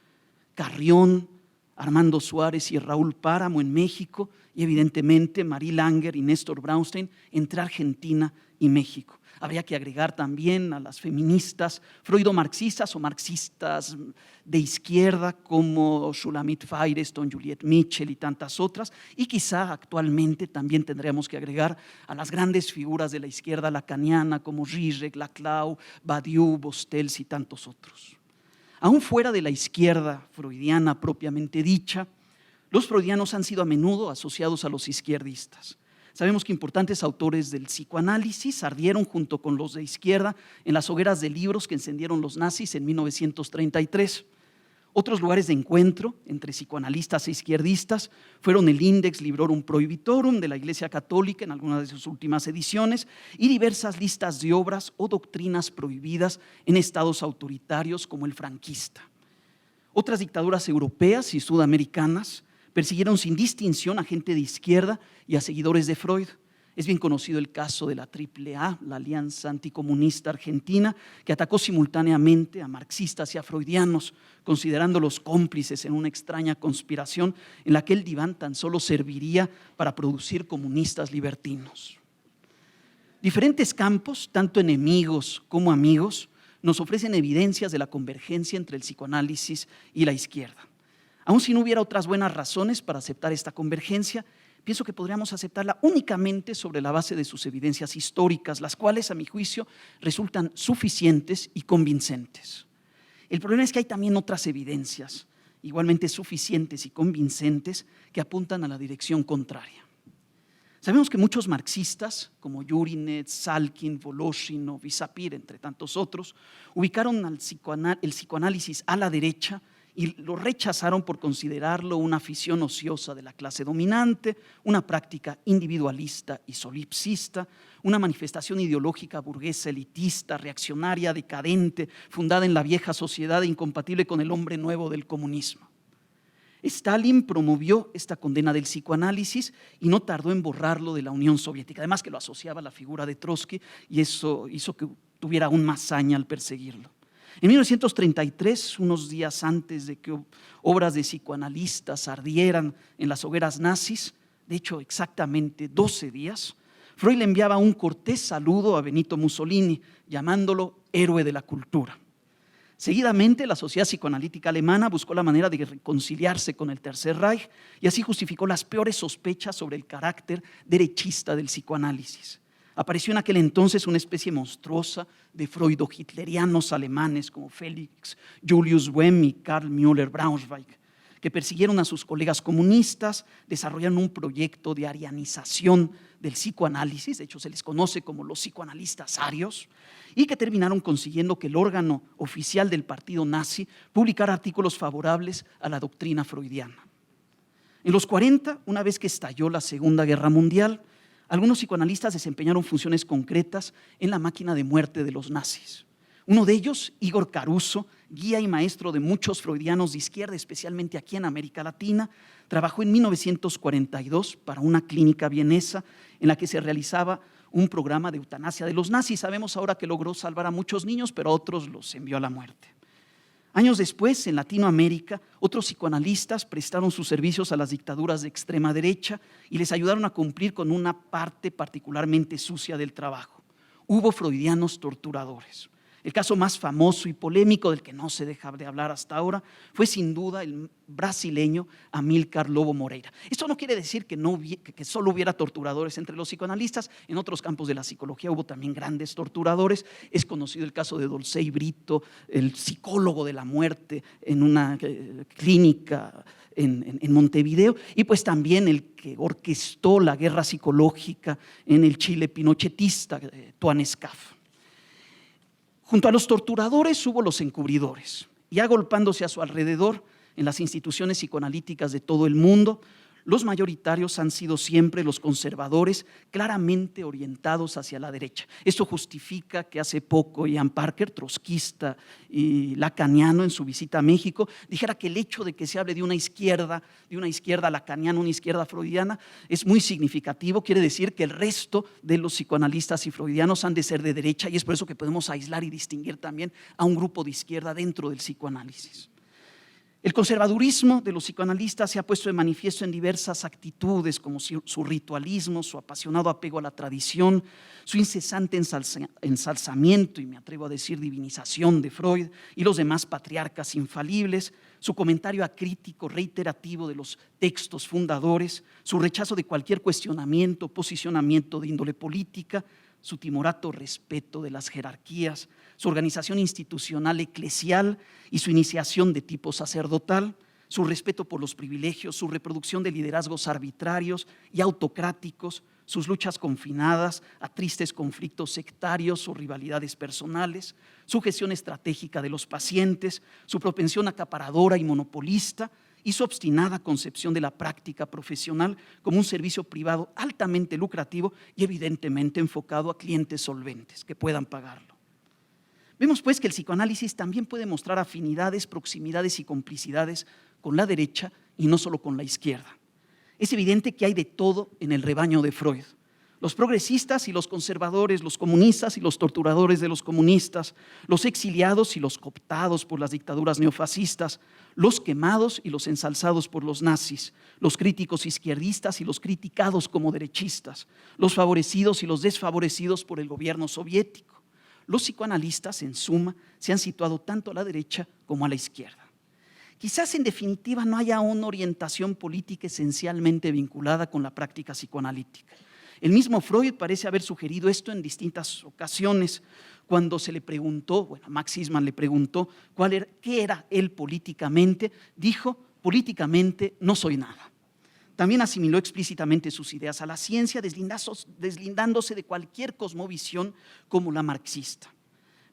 Carrión, Armando Suárez y Raúl Páramo en México y evidentemente Marie Langer y Néstor Braunstein entre Argentina y México. Habría que agregar también a las feministas freudo-marxistas o marxistas de izquierda como Shulamit Firestone, Juliette Mitchell y tantas otras, y quizá actualmente también tendríamos que agregar a las grandes figuras de la izquierda lacaniana como Zizek, Laclau, Badiou, Bostels y tantos otros. Aún fuera de la izquierda freudiana propiamente dicha, los freudianos han sido a menudo asociados a los izquierdistas. Sabemos que importantes autores del psicoanálisis ardieron junto con los de izquierda en las hogueras de libros que encendieron los nazis en 1933. Otros lugares de encuentro entre psicoanalistas e izquierdistas fueron el Index Librorum Prohibitorum de la Iglesia Católica en algunas de sus últimas ediciones y diversas listas de obras o doctrinas prohibidas en estados autoritarios como el franquista. Otras dictaduras europeas y sudamericanas persiguieron sin distinción a gente de izquierda y a seguidores de Freud. Es bien conocido el caso de la AAA, la Alianza Anticomunista Argentina, que atacó simultáneamente a marxistas y a freudianos, considerándolos cómplices en una extraña conspiración en la que el diván tan solo serviría para producir comunistas libertinos. Diferentes campos, tanto enemigos como amigos, nos ofrecen evidencias de la convergencia entre el psicoanálisis y la izquierda. Aun si no hubiera otras buenas razones para aceptar esta convergencia, pienso que podríamos aceptarla únicamente sobre la base de sus evidencias históricas, las cuales, a mi juicio, resultan suficientes y convincentes. El problema es que hay también otras evidencias, igualmente suficientes y convincentes, que apuntan a la dirección contraria. Sabemos que muchos marxistas, como Jurinet, Salkin, Voloshin, Visapir, entre tantos otros, ubicaron el psicoanálisis a la derecha y lo rechazaron por considerarlo una afición ociosa de la clase dominante, una práctica individualista y solipsista, una manifestación ideológica burguesa, elitista, reaccionaria, decadente, fundada en la vieja sociedad e incompatible con el hombre nuevo del comunismo. Stalin promovió esta condena del psicoanálisis y no tardó en borrarlo de la Unión Soviética, además que lo asociaba a la figura de Trotsky y eso hizo que tuviera aún más saña al perseguirlo. En 1933, unos días antes de que obras de psicoanalistas ardieran en las hogueras nazis, de hecho exactamente 12 días, Freud le enviaba un cortés saludo a Benito Mussolini, llamándolo héroe de la cultura. Seguidamente, la Sociedad Psicoanalítica Alemana buscó la manera de reconciliarse con el Tercer Reich y así justificó las peores sospechas sobre el carácter derechista del psicoanálisis. Apareció en aquel entonces una especie monstruosa de freudo-hitlerianos alemanes como Felix Julius Boehm y Karl Müller-Braunschweig, que persiguieron a sus colegas comunistas, desarrollaron un proyecto de arianización del psicoanálisis, de hecho se les conoce como los psicoanalistas arios, y que terminaron consiguiendo que el órgano oficial del partido nazi publicara artículos favorables a la doctrina freudiana. En los 40, una vez que estalló la Segunda Guerra Mundial, algunos psicoanalistas desempeñaron funciones concretas en la máquina de muerte de los nazis. Uno de ellos, Igor Caruso, guía y maestro de muchos freudianos de izquierda, especialmente aquí en América Latina, trabajó en 1942 para una clínica vienesa en la que se realizaba un programa de eutanasia de los nazis. Sabemos ahora que logró salvar a muchos niños, pero a otros los envió a la muerte. Años después, en Latinoamérica, otros psicoanalistas prestaron sus servicios a las dictaduras de extrema derecha y les ayudaron a cumplir con una parte particularmente sucia del trabajo. Hubo freudianos torturadores. El caso más famoso y polémico, del que no se deja de hablar hasta ahora, fue sin duda el brasileño Amílcar Lobo Moreira. Esto no quiere decir que solo hubiera torturadores entre los psicoanalistas. En otros campos de la psicología hubo también grandes torturadores. Es conocido el caso de Dolcey Brito, el psicólogo de la muerte en una clínica en Montevideo, y pues también el que orquestó la guerra psicológica en el Chile pinochetista, Toan Escaf. Junto a los torturadores hubo los encubridores, y agolpándose a su alrededor en las instituciones psicoanalíticas de todo el mundo, los mayoritarios han sido siempre los conservadores claramente orientados hacia la derecha. Esto justifica que hace poco Ian Parker, trotskista y lacaniano, en su visita a México, dijera que el hecho de que se hable de una izquierda lacaniana, una izquierda freudiana, es muy significativo. Quiere decir que el resto de los psicoanalistas y freudianos han de ser de derecha, y es por eso que podemos aislar y distinguir también a un grupo de izquierda dentro del psicoanálisis. El conservadurismo de los psicoanalistas se ha puesto de manifiesto en diversas actitudes, como su ritualismo, su apasionado apego a la tradición, su incesante ensalzamiento, y me atrevo a decir divinización, de Freud y los demás patriarcas infalibles, su comentario acrítico reiterativo de los textos fundadores, su rechazo de cualquier cuestionamiento, posicionamiento de índole política, su timorato respeto de las jerarquías, su organización institucional eclesial y su iniciación de tipo sacerdotal, su respeto por los privilegios, su reproducción de liderazgos arbitrarios y autocráticos, sus luchas confinadas a tristes conflictos sectarios o rivalidades personales, su gestión estratégica de los pacientes, su propensión acaparadora y monopolista y su obstinada concepción de la práctica profesional como un servicio privado altamente lucrativo y evidentemente enfocado a clientes solventes que puedan pagarlo. Vemos pues que el psicoanálisis también puede mostrar afinidades, proximidades y complicidades con la derecha y no solo con la izquierda. Es evidente que hay de todo en el rebaño de Freud. Los progresistas y los conservadores, los comunistas y los torturadores de los comunistas, los exiliados y los cooptados por las dictaduras neofascistas, los quemados y los ensalzados por los nazis, los críticos izquierdistas y los criticados como derechistas, los favorecidos y los desfavorecidos por el gobierno soviético. Los psicoanalistas, en suma, se han situado tanto a la derecha como a la izquierda. Quizás en definitiva no haya una orientación política esencialmente vinculada con la práctica psicoanalítica. El mismo Freud parece haber sugerido esto en distintas ocasiones cuando se le preguntó, bueno, Max Eastman le preguntó qué era él políticamente, dijo, políticamente no soy nada. También asimiló explícitamente sus ideas a la ciencia, deslindándose de cualquier cosmovisión como la marxista.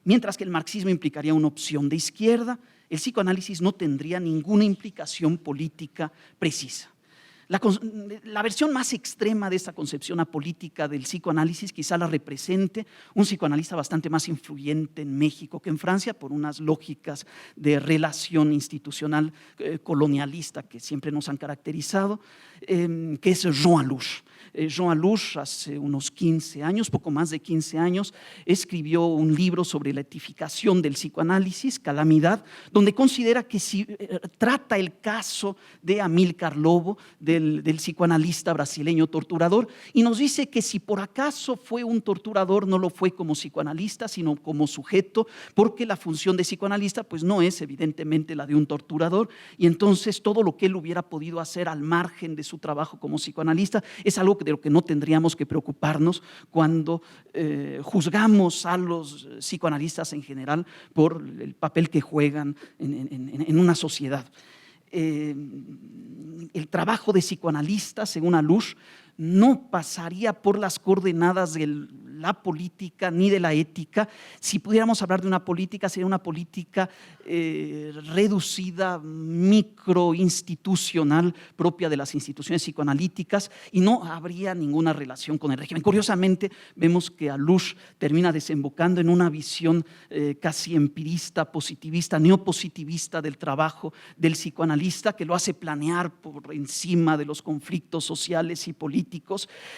Mientras que el marxismo implicaría una opción de izquierda, el psicoanálisis no tendría ninguna implicación política precisa. La versión más extrema de esta concepción apolítica del psicoanálisis quizá la represente un psicoanalista bastante más influyente en México que en Francia por unas lógicas de relación institucional colonialista que siempre nos han caracterizado, que es Jean Allouche. Jean Allouche hace unos 15 años, poco más de 15 años, escribió un libro sobre la etificación del psicoanálisis, Calamidad, donde considera que si trata el caso de Amílcar Lobo, del psicoanalista brasileño torturador, y nos dice que si por acaso fue un torturador, no lo fue como psicoanalista, sino como sujeto, porque la función de psicoanalista pues no es evidentemente la de un torturador, y entonces todo lo que él hubiera podido hacer al margen de su trabajo como psicoanalista es algo de lo que no tendríamos que preocuparnos cuando juzgamos a los psicoanalistas en general por el papel que juegan en una sociedad. El trabajo de psicoanalista, según Allouche, no pasaría por las coordenadas de la política ni de la ética. Si pudiéramos hablar de una política, sería una política reducida, microinstitucional, propia de las instituciones psicoanalíticas, y no habría ninguna relación con el régimen. Curiosamente, vemos que Allouche termina desembocando en una visión casi empirista, positivista, neopositivista del trabajo del psicoanalista, que lo hace planear por encima de los conflictos sociales y políticos,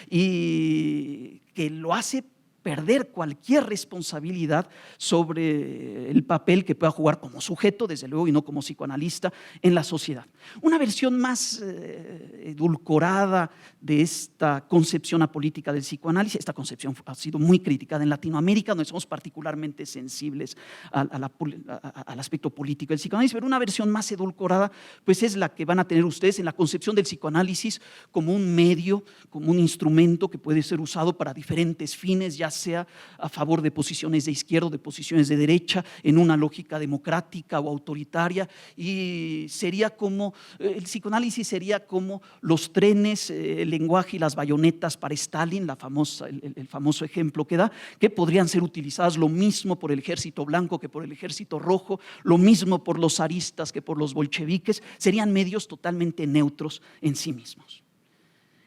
y que lo hace perder cualquier responsabilidad sobre el papel que pueda jugar como sujeto, desde luego, y no como psicoanalista en la sociedad. Una versión más edulcorada de esta concepción apolítica del psicoanálisis, esta concepción ha sido muy criticada en Latinoamérica, donde somos particularmente sensibles al aspecto político del psicoanálisis, pero una versión más edulcorada pues es la que van a tener ustedes en la concepción del psicoanálisis como un medio, como un instrumento que puede ser usado para diferentes fines, ya sea a favor de posiciones de izquierda o de posiciones de derecha, en una lógica democrática o autoritaria, y sería como, el psicoanálisis sería como los trenes, el lenguaje y las bayonetas para Stalin, el famoso ejemplo que da, que podrían ser utilizadas lo mismo por el ejército blanco que por el ejército rojo, lo mismo por los zaristas que por los bolcheviques, serían medios totalmente neutros en sí mismos.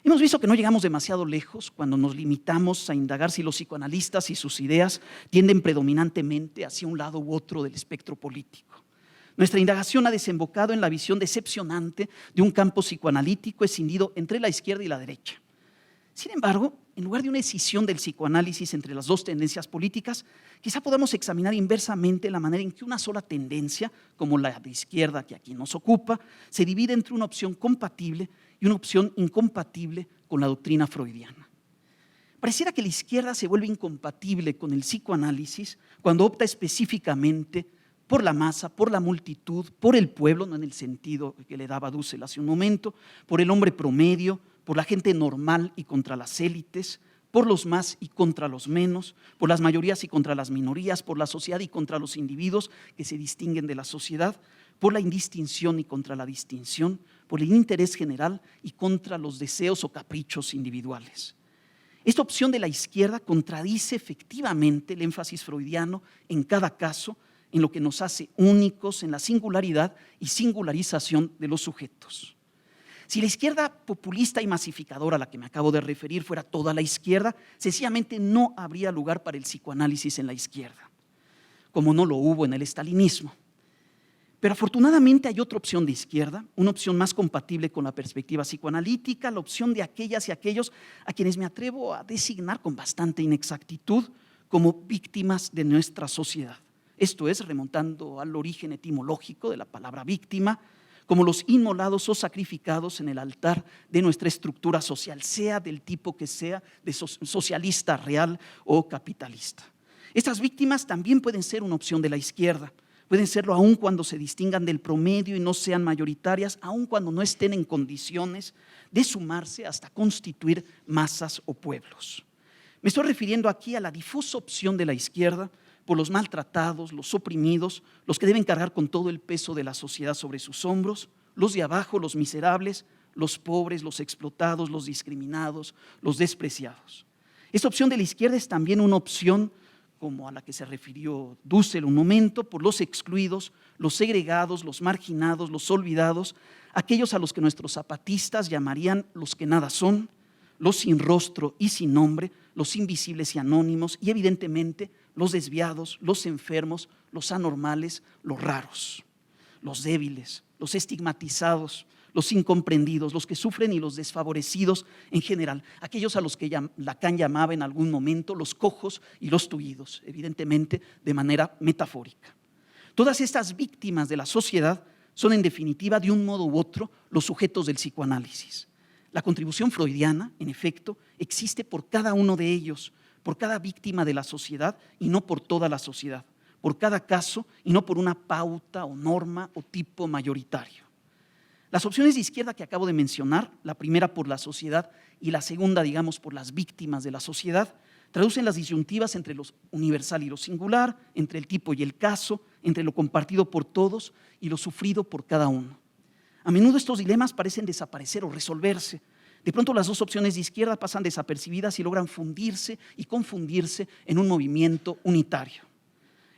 Hemos visto que no llegamos demasiado lejos cuando nos limitamos a indagar si los psicoanalistas y sus ideas tienden predominantemente hacia un lado u otro del espectro político. Nuestra indagación ha desembocado en la visión decepcionante de un campo psicoanalítico escindido entre la izquierda y la derecha. Sin embargo, en lugar de una escisión del psicoanálisis entre las dos tendencias políticas, quizá podamos examinar inversamente la manera en que una sola tendencia, como la de izquierda que aquí nos ocupa, se divide entre una opción compatible y una opción incompatible con la doctrina freudiana. Pareciera que la izquierda se vuelve incompatible con el psicoanálisis cuando opta específicamente por la masa, por la multitud, por el pueblo, no en el sentido que le daba Dussel hace un momento, por el hombre promedio, por la gente normal y contra las élites, por los más y contra los menos, por las mayorías y contra las minorías, por la sociedad y contra los individuos que se distinguen de la sociedad, por la indistinción y contra la distinción, por el interés general y contra los deseos o caprichos individuales. Esta opción de la izquierda contradice efectivamente el énfasis freudiano en cada caso, en lo que nos hace únicos, en la singularidad y singularización de los sujetos. Si la izquierda populista y masificadora a la que me acabo de referir fuera toda la izquierda, sencillamente no habría lugar para el psicoanálisis en la izquierda, como no lo hubo en el estalinismo. Pero afortunadamente hay otra opción de izquierda, una opción más compatible con la perspectiva psicoanalítica, la opción de aquellas y aquellos a quienes me atrevo a designar con bastante inexactitud como víctimas de nuestra sociedad. Esto es, remontando al origen etimológico de la palabra víctima, como los inmolados o sacrificados en el altar de nuestra estructura social, sea del tipo que sea, de socialista, real o capitalista. Estas víctimas también pueden ser una opción de la izquierda, pueden serlo aun cuando se distingan del promedio y no sean mayoritarias, aun cuando no estén en condiciones de sumarse hasta constituir masas o pueblos. Me estoy refiriendo aquí a la difusa opción de la izquierda por los maltratados, los oprimidos, los que deben cargar con todo el peso de la sociedad sobre sus hombros, los de abajo, los miserables, los pobres, los explotados, los discriminados, los despreciados. Esta opción de la izquierda es también una opción, como a la que se refirió Dussel un momento, por los excluidos, los segregados, los marginados, los olvidados, aquellos a los que nuestros zapatistas llamarían los que nada son, los sin rostro y sin nombre, los invisibles y anónimos, y evidentemente los desviados, los enfermos, los anormales, los raros, los débiles, los estigmatizados, los incomprendidos, los que sufren y los desfavorecidos en general, aquellos a los que Lacan llamaba en algún momento los cojos y los tullidos, evidentemente de manera metafórica. Todas estas víctimas de la sociedad son en definitiva de un modo u otro los sujetos del psicoanálisis. La contribución freudiana, en efecto, existe por cada uno de ellos, por cada víctima de la sociedad y no por toda la sociedad, por cada caso y no por una pauta o norma o tipo mayoritario. Las opciones de izquierda que acabo de mencionar, la primera por la sociedad y la segunda, digamos, por las víctimas de la sociedad, traducen las disyuntivas entre lo universal y lo singular, entre el tipo y el caso, entre lo compartido por todos y lo sufrido por cada uno. A menudo estos dilemas parecen desaparecer o resolverse. De pronto las dos opciones de izquierda pasan desapercibidas y logran fundirse y confundirse en un movimiento unitario.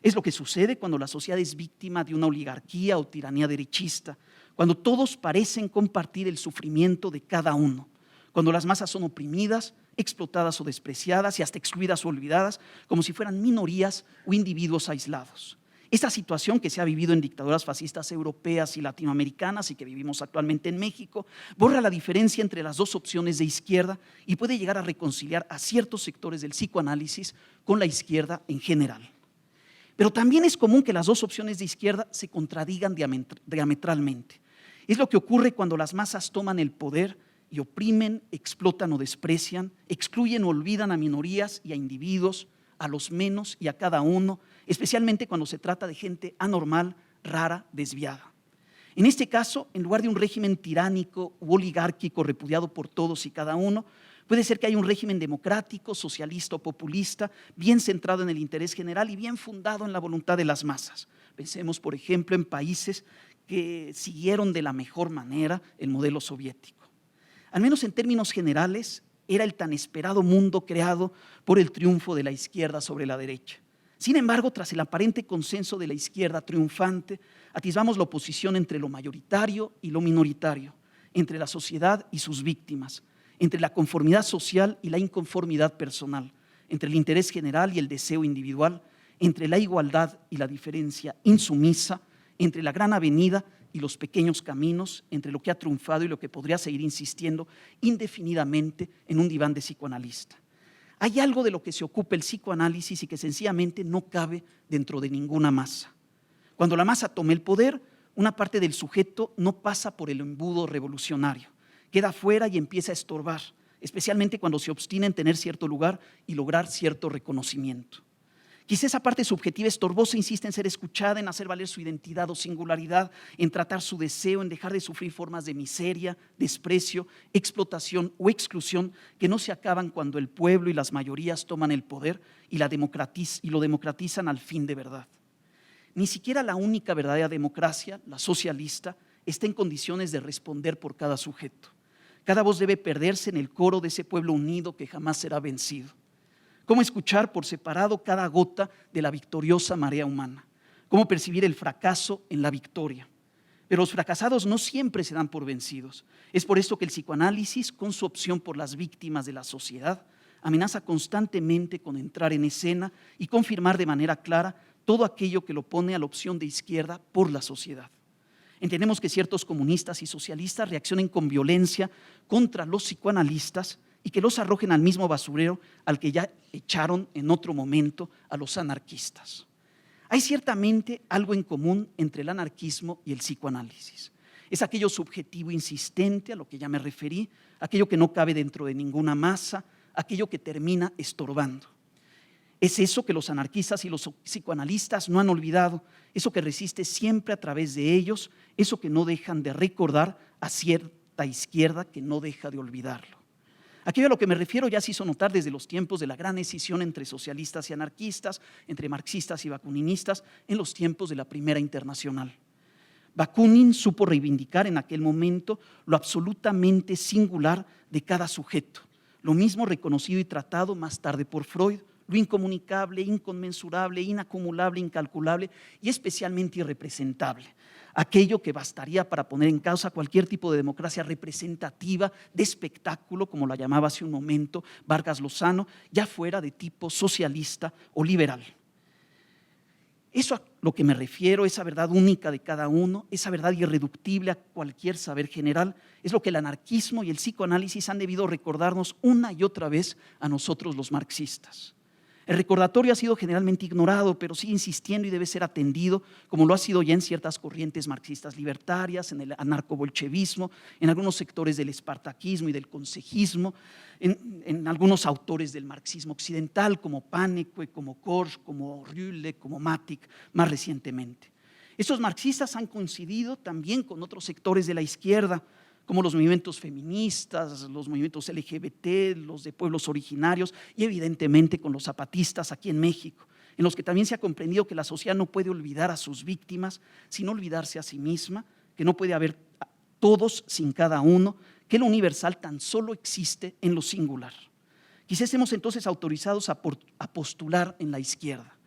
Es lo que sucede cuando la sociedad es víctima de una oligarquía o tiranía derechista, cuando todos parecen compartir el sufrimiento de cada uno, cuando las masas son oprimidas, explotadas o despreciadas y hasta excluidas o olvidadas, como si fueran minorías o individuos aislados. Esta situación que se ha vivido en dictaduras fascistas europeas y latinoamericanas y que vivimos actualmente en México, borra la diferencia entre las dos opciones de izquierda y puede llegar a reconciliar a ciertos sectores del psicoanálisis con la izquierda en general. Pero también es común que las dos opciones de izquierda se contradigan diametralmente. Es lo que ocurre cuando las masas toman el poder y oprimen, explotan o desprecian, excluyen o olvidan a minorías y a individuos, a los menos y a cada uno, especialmente cuando se trata de gente anormal, rara, desviada. En este caso, en lugar de un régimen tiránico u oligárquico repudiado por todos y cada uno, puede ser que haya un régimen democrático, socialista o populista, bien centrado en el interés general y bien fundado en la voluntad de las masas. Pensemos, por ejemplo, en países que siguieron de la mejor manera el modelo soviético. Al menos en términos generales, era el tan esperado mundo creado por el triunfo de la izquierda sobre la derecha. Sin embargo, tras el aparente consenso de la izquierda triunfante, atisbamos la oposición entre lo mayoritario y lo minoritario, entre la sociedad y sus víctimas, entre la conformidad social y la inconformidad personal, entre el interés general y el deseo individual, entre la igualdad y la diferencia insumisa, entre la gran avenida y los pequeños caminos, entre lo que ha triunfado y lo que podría seguir insistiendo indefinidamente en un diván de psicoanalista. Hay algo de lo que se ocupa el psicoanálisis y que sencillamente no cabe dentro de ninguna masa. Cuando la masa toma el poder, una parte del sujeto no pasa por el embudo revolucionario, queda fuera y empieza a estorbar, especialmente cuando se obstina en tener cierto lugar y lograr cierto reconocimiento. Quizá esa parte subjetiva estorbosa insiste en ser escuchada, en hacer valer su identidad o singularidad, en tratar su deseo, en dejar de sufrir formas de miseria, desprecio, explotación o exclusión que no se acaban cuando el pueblo y las mayorías toman el poder y lo democratizan al fin de verdad. Ni siquiera la única verdadera democracia, la socialista, está en condiciones de responder por cada sujeto. Cada voz debe perderse en el coro de ese pueblo unido que jamás será vencido. Cómo escuchar por separado cada gota de la victoriosa marea humana. Cómo percibir el fracaso en la victoria. Pero los fracasados no siempre se dan por vencidos. Es por esto que el psicoanálisis, con su opción por las víctimas de la sociedad, amenaza constantemente con entrar en escena y confirmar de manera clara todo aquello que lo pone a la opción de izquierda por la sociedad. Entendemos que ciertos comunistas y socialistas reaccionen con violencia contra los psicoanalistas y que los arrojen al mismo basurero al que ya echaron en otro momento a los anarquistas. Hay ciertamente algo en común entre el anarquismo y el psicoanálisis. Es aquello subjetivo insistente a lo que ya me referí, aquello que no cabe dentro de ninguna masa, aquello que termina estorbando. Es eso que los anarquistas y los psicoanalistas no han olvidado, eso que resiste siempre a través de ellos, eso que no dejan de recordar a cierta izquierda que no deja de olvidarlo. Aquello a lo que me refiero ya se hizo notar desde los tiempos de la gran escisión entre socialistas y anarquistas, entre marxistas y bakuninistas, en los tiempos de la Primera Internacional. Bakunin supo reivindicar en aquel momento lo absolutamente singular de cada sujeto, lo mismo reconocido y tratado más tarde por Freud, lo incomunicable, inconmensurable, inacumulable, incalculable y especialmente irrepresentable. Aquello que bastaría para poner en causa cualquier tipo de democracia representativa, de espectáculo, como la llamaba hace un momento Vargas Lozano, ya fuera de tipo socialista o liberal. Eso a lo que me refiero, esa verdad única de cada uno, esa verdad irreductible a cualquier saber general, es lo que el anarquismo y el psicoanálisis han debido recordarnos una y otra vez a nosotros los marxistas. El recordatorio ha sido generalmente ignorado, pero sigue insistiendo y debe ser atendido, como lo ha sido ya en ciertas corrientes marxistas libertarias, en el anarcobolchevismo, en algunos sectores del espartaquismo y del consejismo, en algunos autores del marxismo occidental, como Panekwe, como Korsch, como Rühle, como Matic, más recientemente. Estos marxistas han coincidido también con otros sectores de la izquierda, como los movimientos feministas, los movimientos LGBT, los de pueblos originarios y evidentemente con los zapatistas aquí en México, en los que también se ha comprendido que la sociedad no puede olvidar a sus víctimas sin olvidarse a sí misma, que no puede haber todos sin cada uno, que lo universal tan solo existe en lo singular. Quizás estemos entonces autorizados a postular en la izquierda,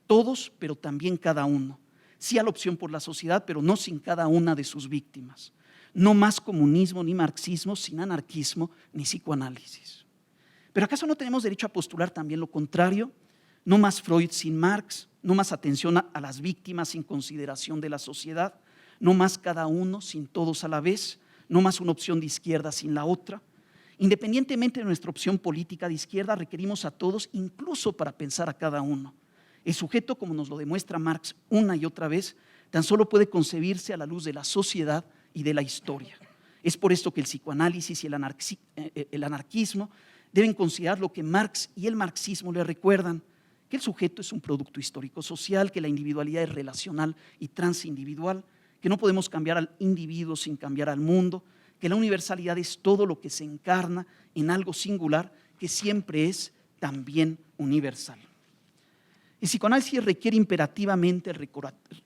todos pero también cada uno, sí a la opción por la sociedad pero no sin cada una de sus víctimas. No más comunismo ni marxismo sin anarquismo ni psicoanálisis. ¿Pero acaso no tenemos derecho a postular también lo contrario? No más Freud sin Marx, no más atención a las víctimas sin consideración de la sociedad, no más cada uno sin todos a la vez, no más una opción de izquierda sin la otra. Independientemente de nuestra opción política de izquierda, requerimos a todos, incluso para pensar a cada uno. El sujeto, como nos lo demuestra Marx una y otra vez, tan solo puede concebirse a la luz de la sociedad y de la historia. Es por esto que el psicoanálisis y el anarquismo deben considerar lo que Marx y el marxismo le recuerdan, que el sujeto es un producto histórico-social, que la individualidad es relacional y transindividual, que no podemos cambiar al individuo sin cambiar al mundo, que la universalidad es todo lo que se encarna en algo singular que siempre es también universal. El psicoanálisis requiere imperativamente el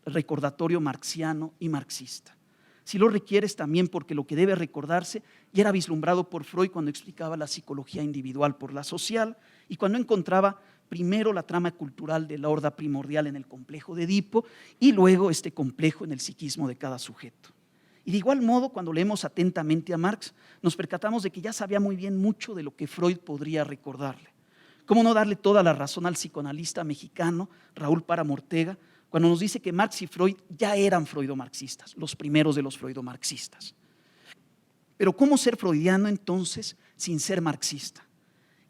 recordatorio marxiano y marxista. Si lo requiere es también porque lo que debe recordarse ya era vislumbrado por Freud cuando explicaba la psicología individual por la social y cuando encontraba primero la trama cultural de la horda primordial en el complejo de Edipo y luego este complejo en el psiquismo de cada sujeto. Y de igual modo, cuando leemos atentamente a Marx, nos percatamos de que ya sabía muy bien mucho de lo que Freud podría recordarle. ¿Cómo no darle toda la razón al psicoanalista mexicano Raúl Páramo Ortega cuando nos dice que Marx y Freud ya eran freudomarxistas, los primeros de los freudomarxistas? Pero ¿cómo ser freudiano entonces sin ser marxista?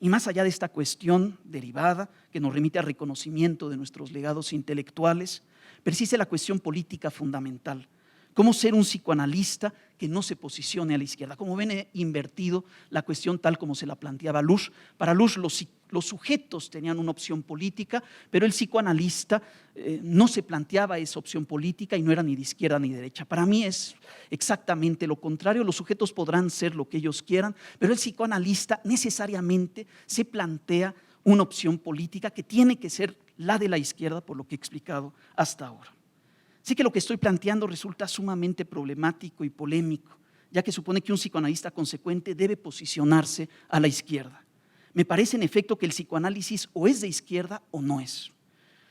Y más allá de esta cuestión derivada que nos remite al reconocimiento de nuestros legados intelectuales, persiste la cuestión política fundamental. ¿Cómo ser un psicoanalista que no se posicione a la izquierda? Como ven, he invertido la cuestión tal como se la planteaba Lusch. Para Lusch los sujetos tenían una opción política, pero el psicoanalista no se planteaba esa opción política y no era ni de izquierda ni de derecha. Para mí es exactamente lo contrario. Los sujetos podrán ser lo que ellos quieran, pero el psicoanalista necesariamente se plantea una opción política que tiene que ser la de la izquierda, por lo que he explicado hasta ahora. Así que lo que estoy planteando resulta sumamente problemático y polémico, ya que supone que un psicoanalista consecuente debe posicionarse a la izquierda. Me parece en efecto que el psicoanálisis o es de izquierda o no es.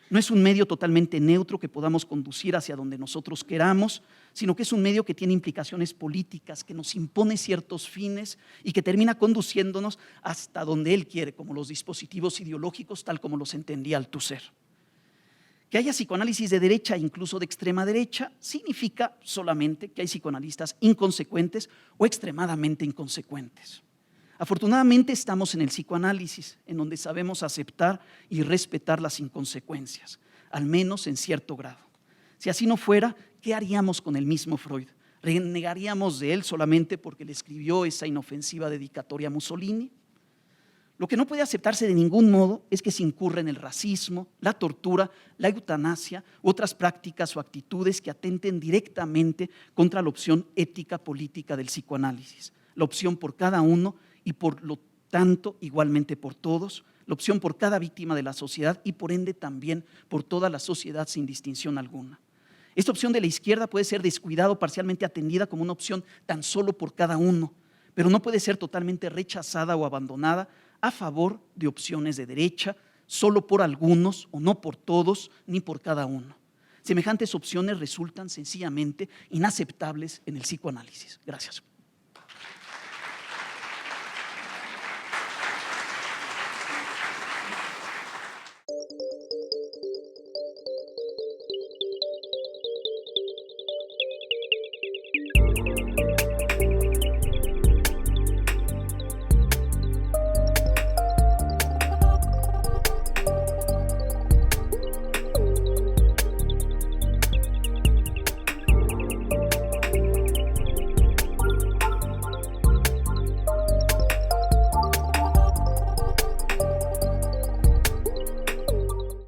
No es un medio totalmente neutro que podamos conducir hacia donde nosotros queramos, sino que es un medio que tiene implicaciones políticas, que nos impone ciertos fines y que termina conduciéndonos hasta donde él quiere, como los dispositivos ideológicos, tal como los entendía Althusser. Que haya psicoanálisis de derecha, incluso de extrema derecha, significa solamente que hay psicoanalistas inconsecuentes o extremadamente inconsecuentes. Afortunadamente estamos en el psicoanálisis, en donde sabemos aceptar y respetar las inconsecuencias, al menos en cierto grado. Si así no fuera, ¿qué haríamos con el mismo Freud? ¿Renegaríamos de él solamente porque le escribió esa inofensiva dedicatoria a Mussolini? Lo que no puede aceptarse de ningún modo es que se incurra en el racismo, la tortura, la eutanasia u otras prácticas o actitudes que atenten directamente contra la opción ética política del psicoanálisis, la opción por cada uno y por lo tanto igualmente por todos, la opción por cada víctima de la sociedad y por ende también por toda la sociedad sin distinción alguna. Esta opción de la izquierda puede ser descuidada o parcialmente atendida como una opción tan solo por cada uno, pero no puede ser totalmente rechazada o abandonada a favor de opciones de derecha, solo por algunos o no por todos ni por cada uno. Semejantes opciones resultan sencillamente inaceptables en el psicoanálisis. Gracias.